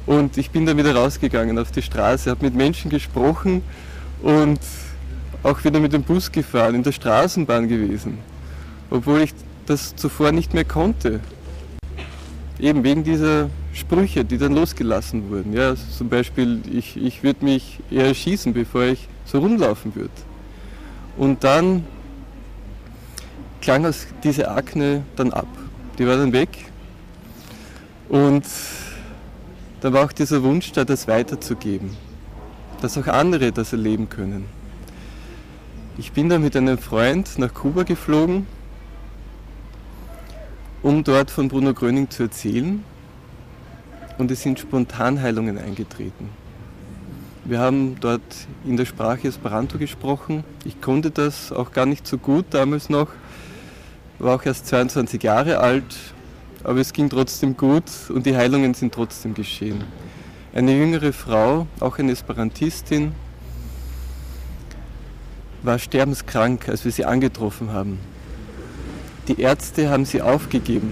N: Und ich bin dann wieder rausgegangen auf die Straße, habe mit Menschen gesprochen und auch wieder mit dem Bus gefahren, in der Straßenbahn gewesen. Obwohl ich das zuvor nicht mehr konnte. Eben wegen dieser Sprüche, die dann losgelassen wurden. Ja, also zum Beispiel, ich würde mich eher erschießen, bevor ich so rumlaufen würde. Und dann klang diese Akne dann ab. Die war dann weg. Und da war auch dieser Wunsch da, das weiterzugeben. Dass auch andere das erleben können. Ich bin dann mit einem Freund nach Kuba geflogen, um dort von Bruno Gröning zu erzählen. Und es sind Spontanheilungen eingetreten. Wir haben dort in der Sprache Esperanto gesprochen. Ich konnte das auch gar nicht so gut damals noch. War auch erst 22 Jahre alt, aber es ging trotzdem gut und die Heilungen sind trotzdem geschehen. Eine jüngere Frau, auch eine Esperantistin, war sterbenskrank, als wir sie angetroffen haben. Die Ärzte haben sie aufgegeben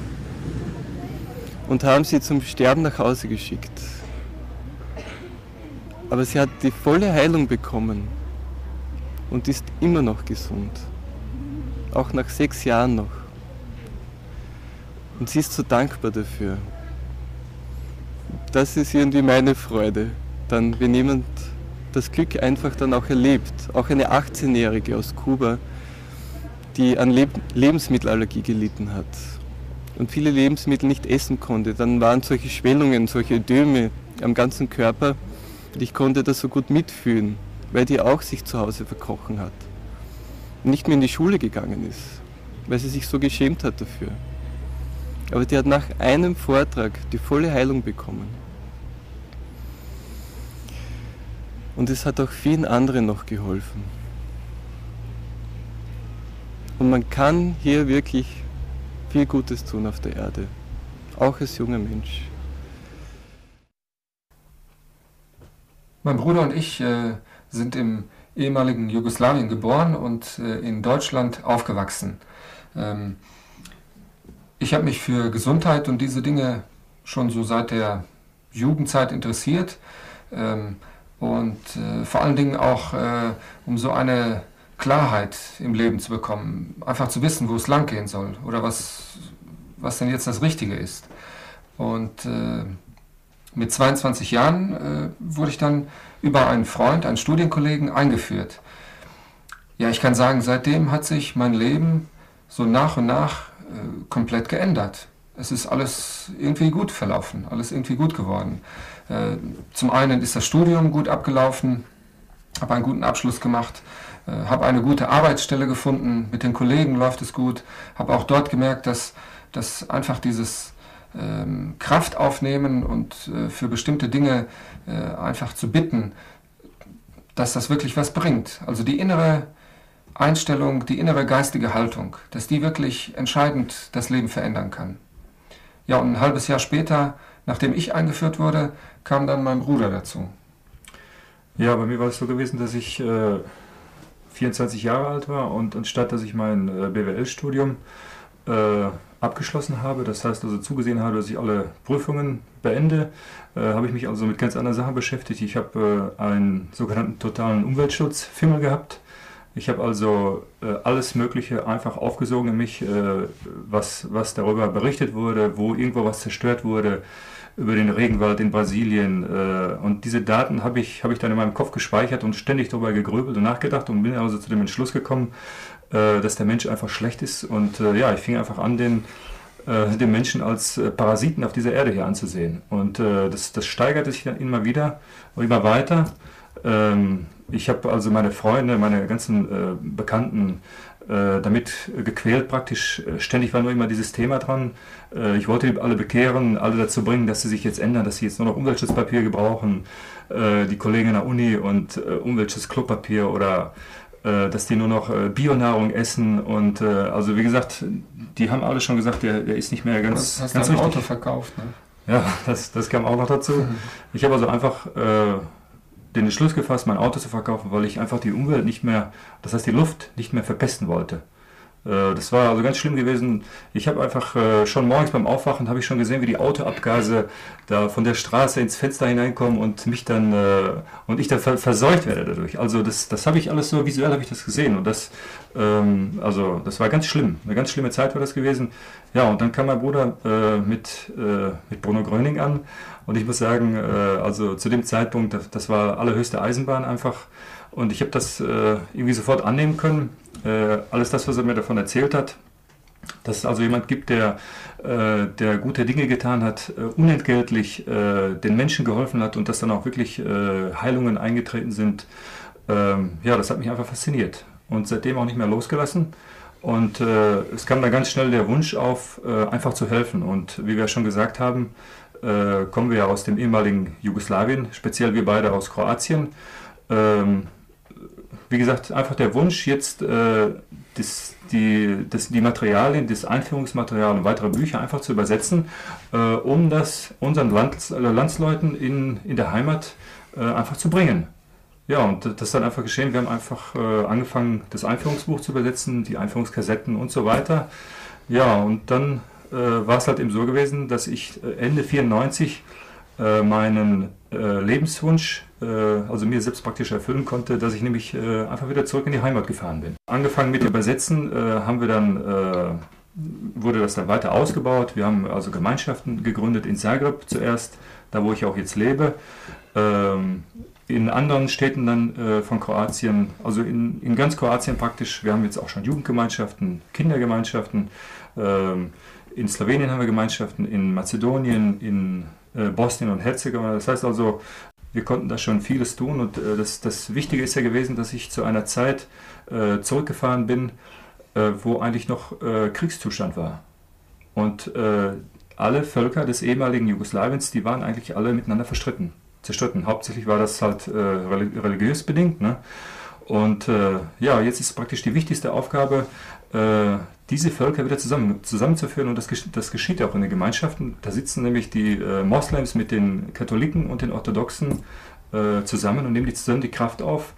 N: und haben sie zum Sterben nach Hause geschickt. Aber sie hat die volle Heilung bekommen und ist immer noch gesund. Auch nach 6 Jahren noch. Und sie ist so dankbar dafür. Das ist irgendwie meine Freude, dann, wenn jemand das Glück einfach dann auch erlebt. Auch eine 18-Jährige aus Kuba, die an Lebensmittelallergie gelitten hat und viele Lebensmittel nicht essen konnte. Dann waren solche Schwellungen, solche Ödeme am ganzen Körper und ich konnte das so gut mitfühlen, weil die auch sich zu Hause verkrochen hat. Und nicht mehr in die Schule gegangen ist, weil sie sich so geschämt hat dafür. Aber die hat nach einem Vortrag die volle Heilung bekommen. Und es hat auch vielen anderen noch geholfen. Und man kann hier wirklich viel Gutes tun auf der Erde, auch als junger Mensch.
O: Mein Bruder und ich sind im ehemaligen Jugoslawien geboren und in Deutschland aufgewachsen. Ich habe mich für Gesundheit und diese Dinge schon so seit der Jugendzeit interessiert und vor allen Dingen auch um so eine Klarheit im Leben zu bekommen, einfach zu wissen, wo es lang gehen soll oder was denn jetzt das Richtige ist. Und mit 22 Jahren wurde ich dann über einen Freund, einen Studienkollegen eingeführt. Ja, ich kann sagen, seitdem hat sich mein Leben so nach und nach komplett geändert. Es ist alles irgendwie gut verlaufen, alles irgendwie gut geworden. Zum einen ist das Studium gut abgelaufen, habe einen guten Abschluss gemacht, habe eine gute Arbeitsstelle gefunden, mit den Kollegen läuft es gut, habe auch dort gemerkt, dass einfach dieses Kraft aufnehmen und für bestimmte Dinge einfach zu bitten, dass das wirklich was bringt. Also die innere Einstellung, die innere geistige Haltung, dass die wirklich entscheidend das Leben verändern kann. Ja, und ein halbes Jahr später, nachdem ich eingeführt wurde, kam dann mein Bruder dazu.
E: Ja, bei mir war es so gewesen, dass ich 24 Jahre alt war und anstatt dass ich mein BWL-Studium abgeschlossen habe, das heißt also zugesehen habe, dass ich alle Prüfungen beende, habe ich mich also mit ganz anderen Sachen beschäftigt. Ich habe einen sogenannten totalen Umweltschutzfimmel gehabt. Ich habe also alles Mögliche einfach aufgesogen in mich, was darüber berichtet wurde, wo irgendwo was zerstört wurde, über den Regenwald in Brasilien. Und diese Daten habe ich dann in meinem Kopf gespeichert und ständig darüber gegrübelt und nachgedacht und bin also zu dem Entschluss gekommen, dass der Mensch einfach schlecht ist. Und ich fing einfach an, den Menschen als Parasiten auf dieser Erde hier anzusehen. Und das steigerte sich dann immer wieder und immer weiter. Ich habe also meine Freunde, meine ganzen Bekannten damit gequält praktisch. Ständig war nur immer dieses Thema dran. Ich wollte die alle bekehren, alle dazu bringen, dass sie sich jetzt ändern, dass sie jetzt nur noch Umweltschutzpapier gebrauchen, die Kollegen an der Uni und Umweltschutzklopapier oder dass die nur noch Bionahrung essen und also wie gesagt, die haben alle schon gesagt, der ist nicht mehr ganz
O: hast
E: ganz
O: dein
E: richtig.
O: Auto verkauft, ne?
E: Ja, das kam auch noch dazu. Ich habe also einfach den Entschluss gefasst, mein Auto zu verkaufen, weil ich einfach die Umwelt nicht mehr, das heißt die Luft, nicht mehr verpesten wollte. Das war also ganz schlimm gewesen. Ich habe einfach schon morgens beim Aufwachen habe ich schon gesehen, wie die Autoabgase da von der Straße ins Fenster hineinkommen und mich dann und ich dann verseucht werde dadurch. Also das habe ich alles so visuell habe ich das gesehen und das also das war ganz schlimm. Eine ganz schlimme Zeit war das gewesen. Ja, und dann kam mein Bruder mit Bruno Gröning an und ich muss sagen, also zu dem Zeitpunkt, das war allerhöchste Eisenbahn einfach. Und ich habe das irgendwie sofort annehmen können. Alles das, was er mir davon erzählt hat, dass es also jemand gibt, der gute Dinge getan hat, unentgeltlich den Menschen geholfen hat und dass dann auch wirklich Heilungen eingetreten sind. Das hat mich einfach fasziniert und seitdem auch nicht mehr losgelassen. Und es kam dann ganz schnell der Wunsch auf, einfach zu helfen. Und wie wir schon gesagt haben, kommen wir ja aus dem ehemaligen Jugoslawien, speziell wir beide aus Kroatien. Wie gesagt, einfach der Wunsch, jetzt die Materialien, das Einführungsmaterial und weitere Bücher einfach zu übersetzen, um das unseren Landsleuten in der Heimat einfach zu bringen. Ja, und das ist dann einfach geschehen. Wir haben einfach angefangen, das Einführungsbuch zu übersetzen, die Einführungskassetten und so weiter. Ja, und dann war es halt eben so gewesen, dass ich Ende 1994 meinen Lebenswunsch, also mir selbst praktisch erfüllen konnte, dass ich nämlich einfach wieder zurück in die Heimat gefahren bin. Angefangen mit Übersetzen haben wir dann, wurde das dann weiter ausgebaut. Wir haben also Gemeinschaften gegründet in Zagreb zuerst, da wo ich auch jetzt lebe. In anderen Städten dann von Kroatien, also in ganz Kroatien praktisch. Wir haben jetzt auch schon Jugendgemeinschaften, Kindergemeinschaften. In Slowenien haben wir Gemeinschaften, in Mazedonien, in Bosnien und Herzegowina. Das heißt also, wir konnten da schon vieles tun und das Wichtige ist ja gewesen, dass ich zu einer Zeit zurückgefahren bin, wo eigentlich noch Kriegszustand war. Und alle Völker des ehemaligen Jugoslawiens, die waren eigentlich alle miteinander zerstritten. Hauptsächlich war das halt religiös bedingt. Ne? Und jetzt ist praktisch die wichtigste Aufgabe, diese Völker wieder zusammenzuführen und das geschieht auch in den Gemeinschaften. Da sitzen nämlich die Moslems mit den Katholiken und den Orthodoxen zusammen und nehmen zusammen die Kraft auf,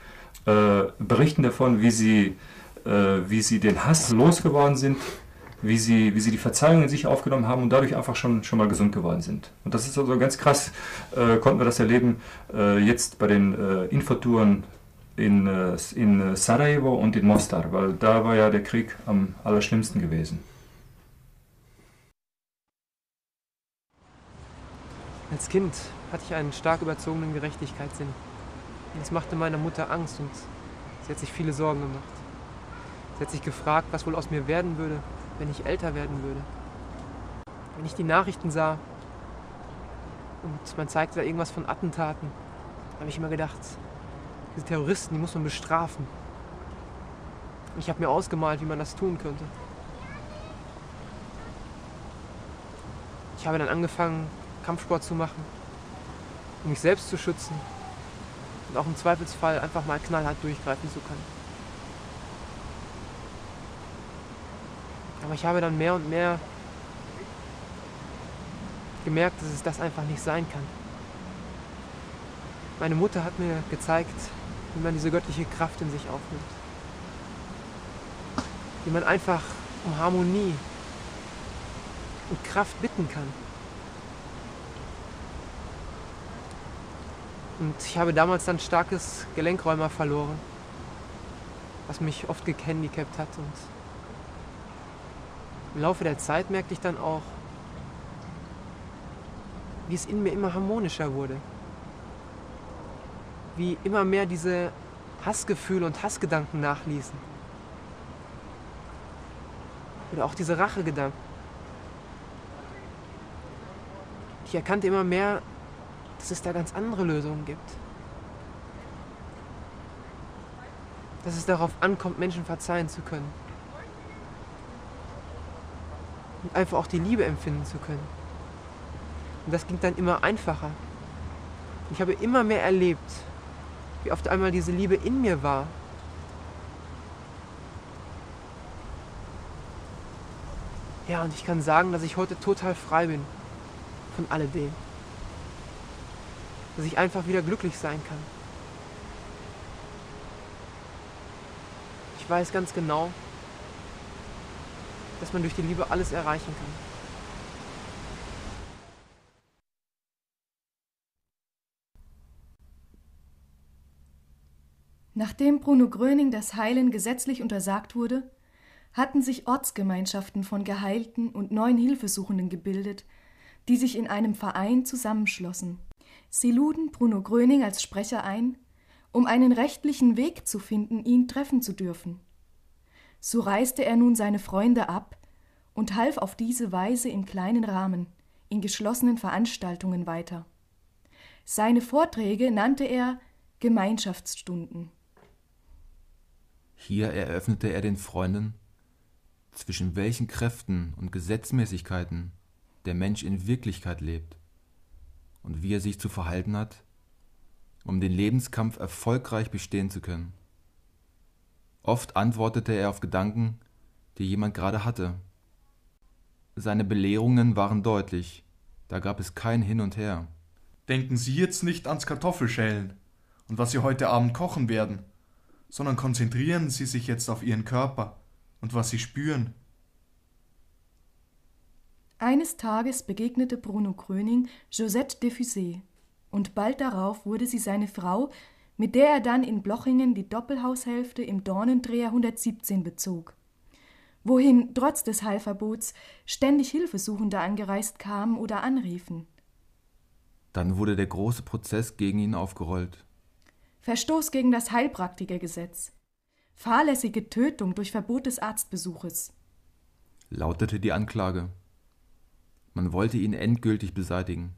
E: berichten davon, wie sie den Hass losgeworden sind, wie sie die Verzeihung in sich aufgenommen haben und dadurch einfach schon mal gesund geworden sind. Und das ist also ganz krass, konnten wir das erleben, jetzt bei den Infotouren in Sarajevo und in Mostar, weil da war ja der Krieg am allerschlimmsten gewesen.
P: Als Kind hatte ich einen stark überzogenen Gerechtigkeitssinn. Und das machte meiner Mutter Angst und sie hat sich viele Sorgen gemacht. Sie hat sich gefragt, was wohl aus mir werden würde, wenn ich älter werden würde. Wenn ich die Nachrichten sah und man zeigte da irgendwas von Attentaten, habe ich immer gedacht, diese Terroristen, die muss man bestrafen. Ich habe mir ausgemalt, wie man das tun könnte. Ich habe dann angefangen, Kampfsport zu machen, um mich selbst zu schützen und auch im Zweifelsfall einfach mal knallhart durchgreifen zu können. Aber ich habe dann mehr und mehr gemerkt, dass es das einfach nicht sein kann. Meine Mutter hat mir gezeigt, wie man diese göttliche Kraft in sich aufnimmt. die man einfach um Harmonie und Kraft bitten kann. Und ich habe damals dann starkes Gelenkrheuma verloren, was mich oft gehandicapt hat. Und im Laufe der Zeit merkte ich dann auch, wie es in mir immer harmonischer wurde. Wie immer mehr diese Hassgefühle und Hassgedanken nachließen. Oder auch diese Rachegedanken. Ich erkannte immer mehr, dass es da ganz andere Lösungen gibt. Dass es darauf ankommt, Menschen verzeihen zu können. Und einfach auch die Liebe empfinden zu können. Und das ging dann immer einfacher. Ich habe immer mehr erlebt, wie auf einmal diese Liebe in mir war. Ja, und ich kann sagen, dass ich heute total frei bin von alledem. Dass ich einfach wieder glücklich sein kann. Ich weiß ganz genau, dass man durch die Liebe alles erreichen kann.
I: Nachdem Bruno Gröning das Heilen gesetzlich untersagt wurde, hatten sich Ortsgemeinschaften von Geheilten und neuen Hilfesuchenden gebildet, die sich in einem Verein zusammenschlossen. Sie luden Bruno Gröning als Sprecher ein, um einen rechtlichen Weg zu finden, ihn treffen zu dürfen. So reiste er nun seine Freunde ab und half auf diese Weise im kleinen Rahmen, in geschlossenen Veranstaltungen weiter. Seine Vorträge nannte er Gemeinschaftsstunden.
J: Hier eröffnete er den Freunden, zwischen welchen Kräften und Gesetzmäßigkeiten der Mensch in Wirklichkeit lebt und wie er sich zu verhalten hat, um den Lebenskampf erfolgreich bestehen zu können. Oft antwortete er auf Gedanken, die jemand gerade hatte. Seine Belehrungen waren deutlich, da gab es kein Hin und Her.
K: Denken Sie jetzt nicht ans Kartoffelschälen und was Sie heute Abend kochen werden, sondern konzentrieren Sie sich jetzt auf Ihren Körper und was Sie spüren.
I: Eines Tages begegnete Bruno Gröning Josette Defusé und bald darauf wurde sie seine Frau, mit der er dann in Blochingen die Doppelhaushälfte im Dornendreher 117 bezog, wohin trotz des Heilverbots ständig Hilfesuchende angereist kamen oder anriefen.
J: Dann wurde der große Prozess gegen ihn aufgerollt.
I: Verstoß gegen das Heilpraktikergesetz, fahrlässige Tötung durch Verbot des Arztbesuches,
J: lautete die Anklage. Man wollte ihn endgültig beseitigen.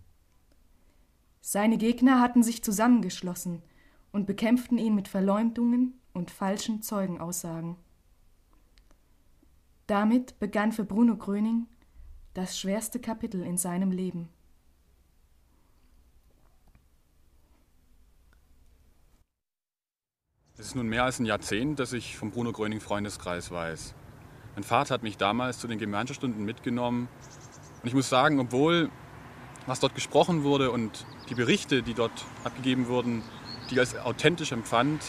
I: Seine Gegner hatten sich zusammengeschlossen und bekämpften ihn mit Verleumdungen und falschen Zeugenaussagen. Damit begann für Bruno Gröning das schwerste Kapitel in seinem Leben.
F: Es ist nun mehr als ein Jahrzehnt, dass ich vom Bruno Gröning Freundeskreis weiß. Mein Vater hat mich damals zu den Gemeinschaftsstunden mitgenommen. Und ich muss sagen, obwohl was dort gesprochen wurde und die Berichte, die dort abgegeben wurden, die ich als authentisch empfand,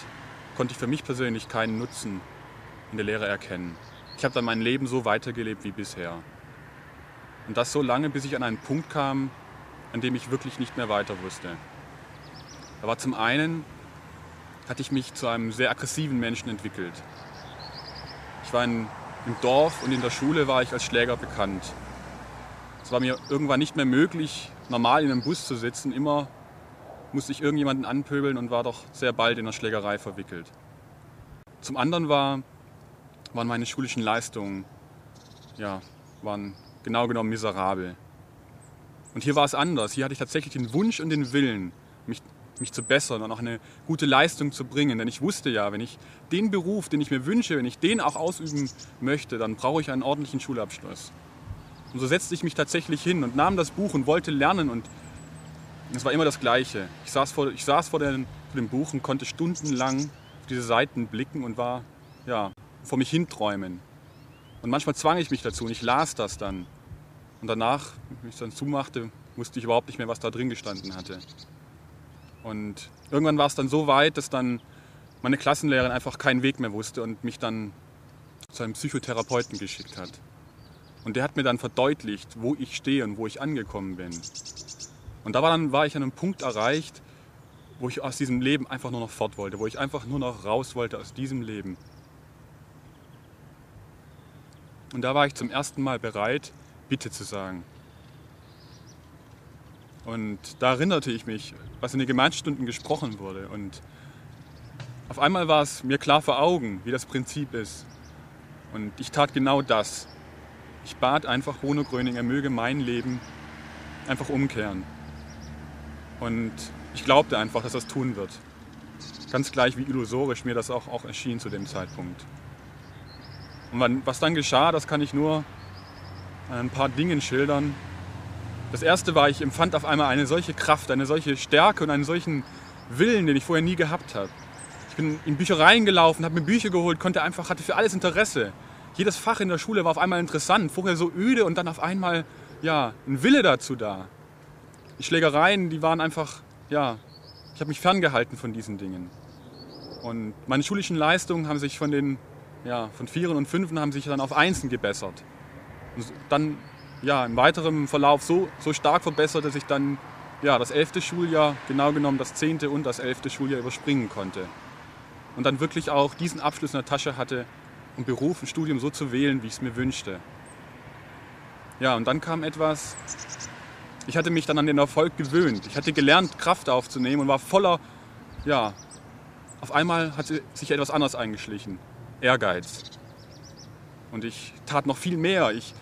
F: konnte ich für mich persönlich keinen Nutzen in der Lehre erkennen. Ich habe dann mein Leben so weitergelebt wie bisher. Und das so lange, bis ich an einen Punkt kam, an dem ich wirklich nicht mehr weiter wusste. Da war zum einen, hatte ich mich zu einem sehr aggressiven Menschen entwickelt. Ich war im Dorf und in der Schule war ich als Schläger bekannt. Es war mir irgendwann nicht mehr möglich, normal in einem Bus zu sitzen. Immer musste ich irgendjemanden anpöbeln und war doch sehr bald in einer Schlägerei verwickelt. Zum anderen waren meine schulischen Leistungen, waren genau genommen miserabel. Und hier war es anders. Hier hatte ich tatsächlich den Wunsch und den Willen, mich zu bessern und auch eine gute Leistung zu bringen. Denn ich wusste ja, wenn ich den Beruf, den ich mir wünsche, wenn ich den auch ausüben möchte, dann brauche ich einen ordentlichen Schulabschluss. Und so setzte ich mich tatsächlich hin und nahm das Buch und wollte lernen. Und es war immer das Gleiche. Ich saß vor dem Buch und konnte stundenlang auf diese Seiten blicken und war vor mich hinträumen. Und manchmal zwang ich mich dazu und ich las das dann. Und danach, wenn ich es dann zumachte, wusste ich überhaupt nicht mehr, was da drin gestanden hatte. Und irgendwann war es dann so weit, dass dann meine Klassenlehrerin einfach keinen Weg mehr wusste und mich dann zu einem Psychotherapeuten geschickt hat. Und der hat mir dann verdeutlicht, wo ich stehe und wo ich angekommen bin. Und da war ich an einem Punkt erreicht, wo ich aus diesem Leben einfach nur noch fort wollte, wo ich einfach nur noch raus wollte aus diesem Leben. Und da war ich zum ersten Mal bereit, Bitte zu sagen. Und da erinnerte ich mich, was in den Gemeindestunden gesprochen wurde. Und auf einmal war es mir klar vor Augen, wie das Prinzip ist. Und ich tat genau das. Ich bat einfach Bruno Gröning, er möge mein Leben einfach umkehren. Und ich glaubte einfach, dass das tun wird. Ganz gleich, wie illusorisch mir das auch erschien zu dem Zeitpunkt. Und was dann geschah, das kann ich nur an ein paar Dingen schildern. Das erste war, ich empfand auf einmal eine solche Kraft, eine solche Stärke und einen solchen Willen, den ich vorher nie gehabt habe. Ich bin in Büchereien gelaufen, habe mir Bücher geholt, hatte für alles Interesse. Jedes Fach in der Schule war auf einmal interessant, vorher so öde und dann auf einmal ein Wille dazu da. Die Schlägereien, die waren einfach, ich habe mich ferngehalten von diesen Dingen. Und meine schulischen Leistungen haben sich von 4 und 5 haben sich dann auf 1 gebessert. Und dann im weiteren Verlauf so stark verbessert, dass ich dann das 11. Schuljahr, genau genommen das 10. und das 11. Schuljahr überspringen konnte. Und dann wirklich auch diesen Abschluss in der Tasche hatte, um Beruf und Studium so zu wählen, wie ich es mir wünschte. Ja, und dann kam etwas, ich hatte mich dann an den Erfolg gewöhnt. Ich hatte gelernt, Kraft aufzunehmen und war voller, auf einmal hat sich etwas anderes eingeschlichen. Ehrgeiz. Und ich tat noch viel mehr. Ich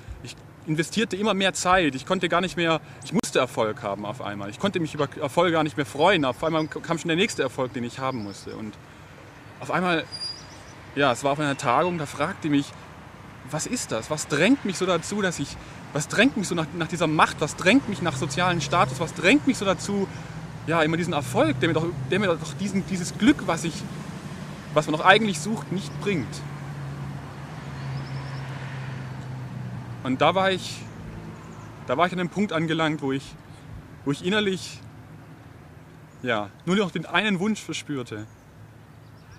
F: investierte immer mehr Zeit. Ich musste Erfolg haben auf einmal. Ich konnte mich über Erfolg gar nicht mehr freuen. Auf einmal kam schon der nächste Erfolg, den ich haben musste. Und auf einmal, es war auf einer Tagung, da fragte mich, was ist das? Was drängt mich so dazu, was drängt mich so nach dieser Macht? Was drängt mich nach sozialen Status? Was drängt mich so dazu, immer diesen Erfolg, der mir doch dieses Glück, was man doch eigentlich sucht, nicht bringt? Und da war ich an einem Punkt angelangt, wo ich innerlich nur noch den einen Wunsch verspürte,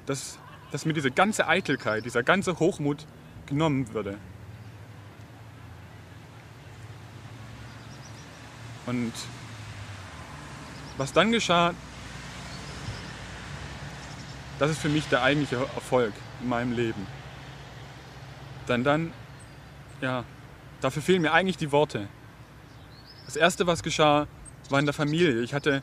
F: dass mir diese ganze Eitelkeit, dieser ganze Hochmut genommen würde. Und was dann geschah, das ist für mich der eigentliche Erfolg in meinem Leben. Dafür fehlen mir eigentlich die Worte. Das Erste, was geschah, war in der Familie. Ich hatte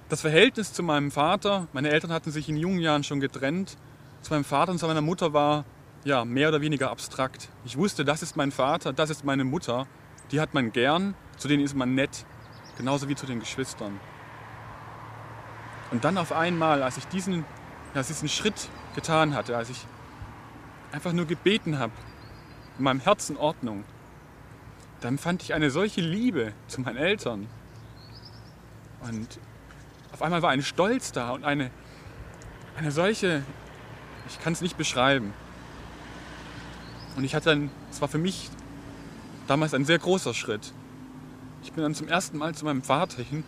F: das Verhältnis zu meinem Vater, meine Eltern hatten sich in jungen Jahren schon getrennt, zu meinem Vater und zu meiner Mutter war mehr oder weniger abstrakt. Ich wusste, das ist mein Vater, das ist meine Mutter, die hat man gern, zu denen ist man nett, genauso wie zu den Geschwistern. Und dann auf einmal, als ich diesen Schritt getan hatte, als ich einfach nur gebeten habe, in meinem Herzen Ordnung, dann fand ich eine solche Liebe zu meinen Eltern. Und auf einmal war ein Stolz da und eine solche, ich kann es nicht beschreiben. Und es war für mich damals ein sehr großer Schritt. Ich bin dann zum ersten Mal zu meinem Vater hin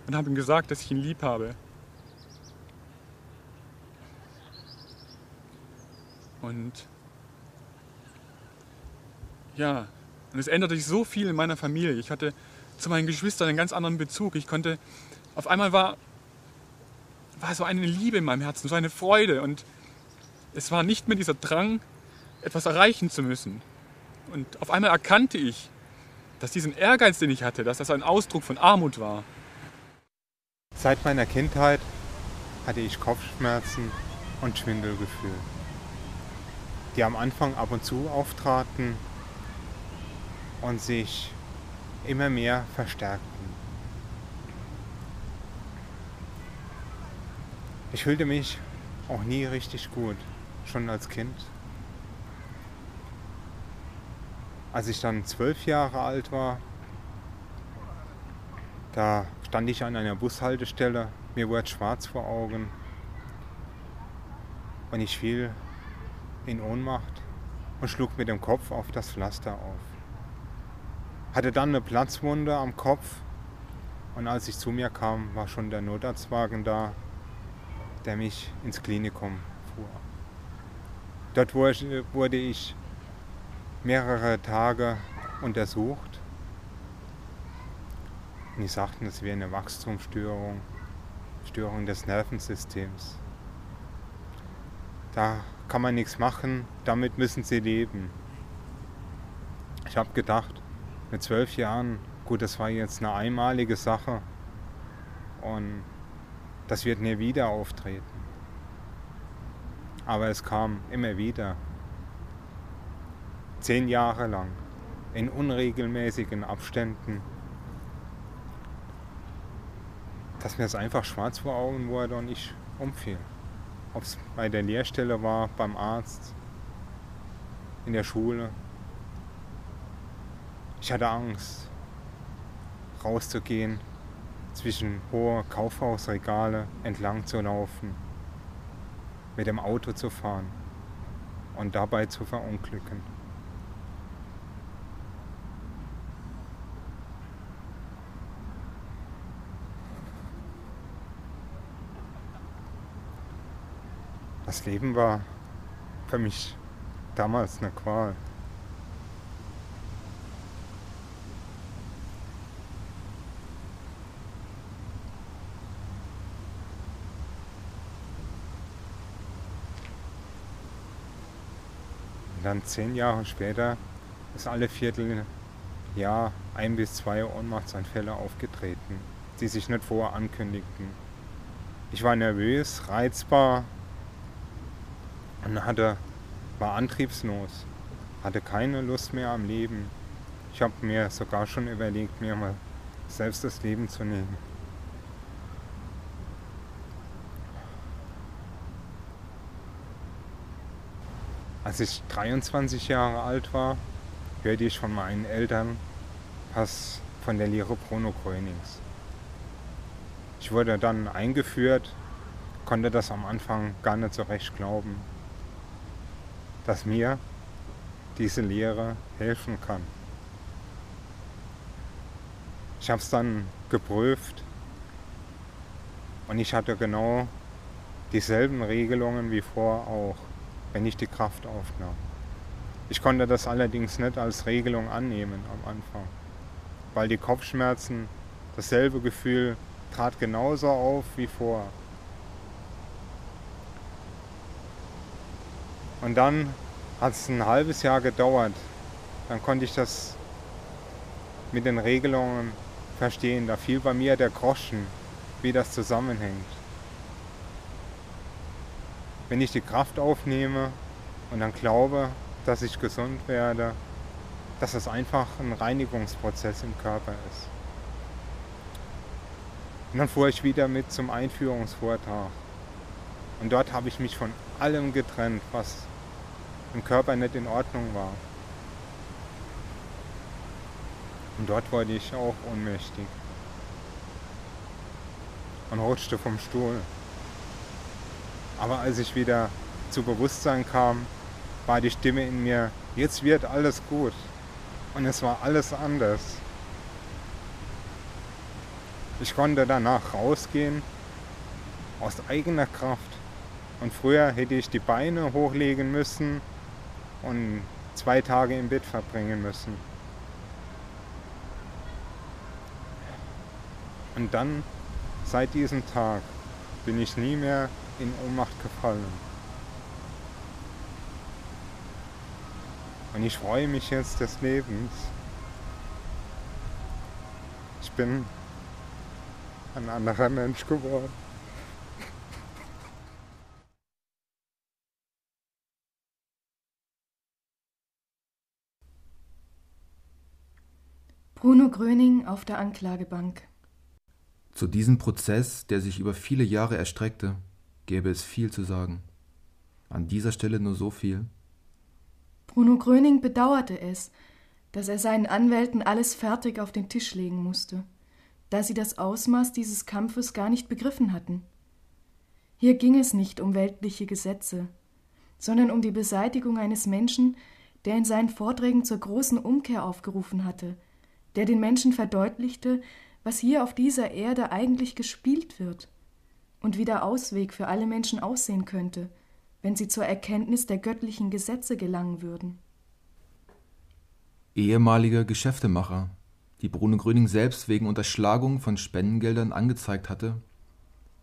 F: und habe ihm gesagt, dass ich ihn lieb habe. Und es änderte sich so viel in meiner Familie. Ich hatte zu meinen Geschwistern einen ganz anderen Bezug. Auf einmal war so eine Liebe in meinem Herzen, so eine Freude. Und es war nicht mehr dieser Drang, etwas erreichen zu müssen. Und auf einmal erkannte ich, dass diesen Ehrgeiz, den ich hatte, dass das ein Ausdruck von Armut war.
Q: Seit meiner Kindheit hatte ich Kopfschmerzen und Schwindelgefühl, die am Anfang ab und zu auftraten und sich immer mehr verstärkten. Ich fühlte mich auch nie richtig gut, schon als Kind. Als ich dann 12 Jahre alt war, da stand ich an einer Bushaltestelle, mir wurde schwarz vor Augen und ich fiel in Ohnmacht und schlug mit dem Kopf auf das Pflaster auf. Hatte dann eine Platzwunde am Kopf und als ich zu mir kam, war schon der Notarztwagen da, der mich ins Klinikum Dort wurde ich mehrere Tage untersucht. Und die sagten, es wäre eine Wachstumsstörung, Störung des Nervensystems. Da kann man nichts machen, damit müssen sie leben. Ich habe gedacht, mit 12 Jahren, gut, das war jetzt eine einmalige Sache und das wird nie wieder auftreten. Aber es kam immer wieder. 10 Jahre lang, in unregelmäßigen Abständen, dass mir es einfach schwarz vor Augen wurde und ich umfiel. Ob es bei der Lehrstelle war, beim Arzt, in der Schule. Ich hatte Angst, rauszugehen, zwischen hohe Kaufhausregale entlang zu laufen, mit dem Auto zu fahren und dabei zu verunglücken. Das Leben war für mich damals eine Qual. Und dann 10 Jahre später ist alle Vierteljahr 1 bis 2 Ohnmachtsanfälle aufgetreten, die sich nicht vorher ankündigten. Ich war nervös, reizbar und war antriebslos, hatte keine Lust mehr am Leben. Ich habe mir sogar schon überlegt, mir mal selbst das Leben zu nehmen. Als ich 23 Jahre alt war, hörte ich von meinen Eltern was von der Lehre Bruno Grönings. Ich wurde dann eingeführt, konnte das am Anfang gar nicht so recht glauben, dass mir diese Lehre helfen kann. Ich habe es dann geprüft und ich hatte genau dieselben Regelungen wie vorher auch, wenn ich die Kraft aufnahm. Ich konnte das allerdings nicht als Regelung annehmen am Anfang, weil die Kopfschmerzen, dasselbe Gefühl trat genauso auf wie vorher. Und dann hat es ein halbes Jahr gedauert. Dann konnte ich das mit den Regelungen verstehen. Da fiel bei mir der Groschen, wie das zusammenhängt. Wenn ich die Kraft aufnehme und dann glaube, dass ich gesund werde, dass es einfach ein Reinigungsprozess im Körper ist. Und dann fuhr ich wieder mit zum Einführungsvortrag. Und dort habe ich mich von allem getrennt, was im Körper nicht in Ordnung war. Und dort wurde ich auch ohnmächtig und rutschte vom Stuhl. Aber als ich wieder zu Bewusstsein kam, war die Stimme in mir, jetzt wird alles gut. Und es war alles anders. Ich konnte danach rausgehen, aus eigener Kraft. Und früher hätte ich die Beine hochlegen müssen und 2 Tage im Bett verbringen müssen. Und dann, seit diesem Tag, bin ich nie mehr in Ohnmacht gefallen. Und ich freue mich jetzt des Lebens. Ich bin ein anderer Mensch geworden.
I: Bruno Gröning auf der Anklagebank.
J: Zu diesem Prozess, der sich über viele Jahre erstreckte, gäbe es viel zu sagen. An dieser Stelle nur so viel.
I: Bruno Gröning bedauerte es, dass er seinen Anwälten alles fertig auf den Tisch legen musste, da sie das Ausmaß dieses Kampfes gar nicht begriffen hatten. Hier ging es nicht um weltliche Gesetze, sondern um die Beseitigung eines Menschen, der in seinen Vorträgen zur großen Umkehr aufgerufen hatte, der den Menschen verdeutlichte, was hier auf dieser Erde eigentlich gespielt wird und wie der Ausweg für alle Menschen aussehen könnte, wenn sie zur Erkenntnis der göttlichen Gesetze gelangen würden.
J: Ehemalige Geschäftemacher, die Bruno Gröning selbst wegen Unterschlagung von Spendengeldern angezeigt hatte,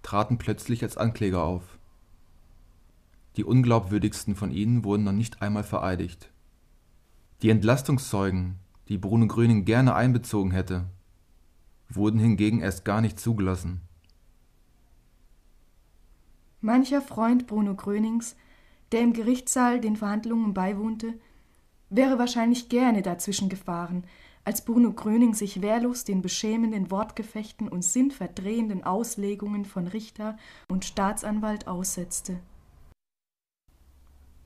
J: traten plötzlich als Ankläger auf. Die unglaubwürdigsten von ihnen wurden noch nicht einmal vereidigt. Die Entlastungszeugen, die Bruno Gröning gerne einbezogen hätte, wurden hingegen erst gar nicht zugelassen.
I: Mancher Freund Bruno Grönings, der im Gerichtssaal den Verhandlungen beiwohnte, wäre wahrscheinlich gerne dazwischen gefahren, als Bruno Gröning sich wehrlos den beschämenden Wortgefechten und sinnverdrehenden Auslegungen von Richter und Staatsanwalt aussetzte.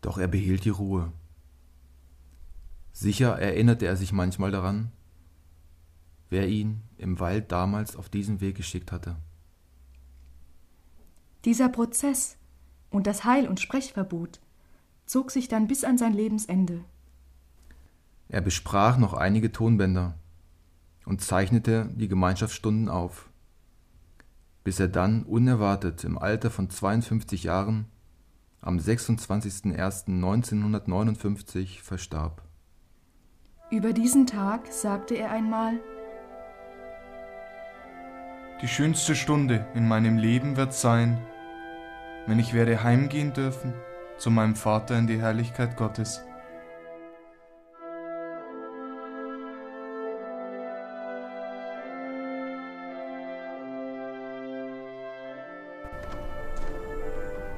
J: Doch er behielt die Ruhe. Sicher erinnerte er sich manchmal daran, wer ihn im Wald damals auf diesen Weg geschickt hatte.
I: Dieser Prozess und das Heil- und Sprechverbot zog sich dann bis an sein Lebensende.
J: Er besprach noch einige Tonbänder und zeichnete die Gemeinschaftsstunden auf, bis er dann unerwartet im Alter von 52 Jahren am 26.01.1959 verstarb.
I: Über diesen Tag sagte er einmal:
K: Die schönste Stunde in meinem Leben wird sein, wenn ich werde heimgehen dürfen zu meinem Vater in die Herrlichkeit Gottes.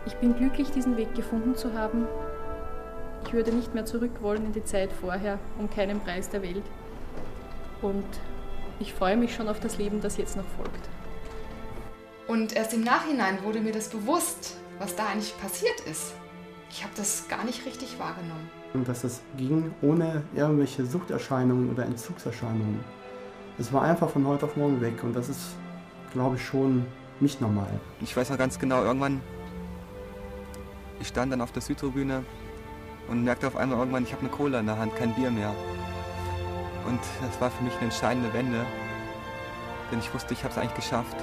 A: Ich bin glücklich, diesen Weg gefunden zu haben. Ich würde nicht mehr zurück wollen in die Zeit vorher, um keinen Preis der Welt. Und ich freue mich schon auf das Leben, das jetzt noch folgt.
D: Und erst im Nachhinein wurde mir das bewusst, was da eigentlich passiert ist. Ich habe das gar nicht richtig wahrgenommen.
L: Und dass es ging ohne irgendwelche Suchterscheinungen oder Entzugserscheinungen. Es war einfach von heute auf morgen weg und das ist, glaube ich, schon nicht normal.
C: Ich weiß noch ganz genau, irgendwann, ich stand dann auf der Südtribüne und merkte auf einmal irgendwann, ich habe eine Cola in der Hand, kein Bier mehr. Und das war für mich eine entscheidende Wende, denn ich wusste, ich habe es eigentlich geschafft.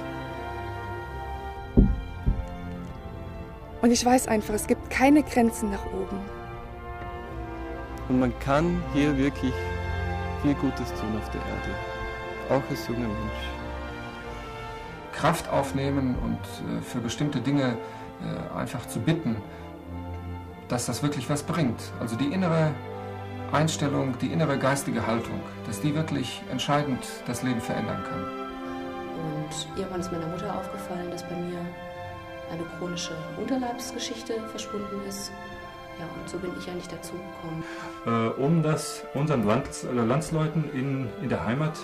B: Und ich weiß einfach, es gibt keine Grenzen nach oben.
N: Und man kann hier wirklich viel Gutes tun auf der Erde, auch als junger Mensch.
O: Kraft aufnehmen und für bestimmte Dinge einfach zu bitten, dass das wirklich was bringt. Also die innere Einstellung, die innere geistige Haltung, dass die wirklich entscheidend das Leben verändern kann.
M: Und irgendwann ist meiner Mutter aufgefallen, dass bei mir eine chronische Unterleibsgeschichte verschwunden ist. Ja, und so bin ich eigentlich dazu gekommen.
E: Um das unseren Landsleuten in der Heimat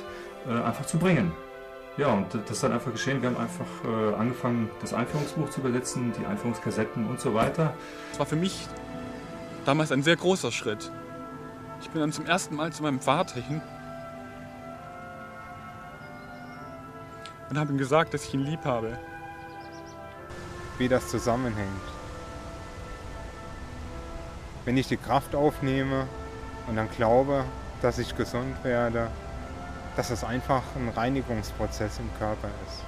E: einfach zu bringen. Ja, und das ist dann einfach geschehen. Wir haben einfach angefangen, das Einführungsbuch zu übersetzen, die Einführungskassetten und so weiter.
F: Das war für mich damals ein sehr großer Schritt. Ich bin dann zum ersten Mal zu meinem Vater hin und habe ihm gesagt, dass ich ihn lieb habe.
Q: Wie das zusammenhängt. Wenn ich die Kraft aufnehme und dann glaube, dass ich gesund werde, dass es einfach ein Reinigungsprozess im Körper ist.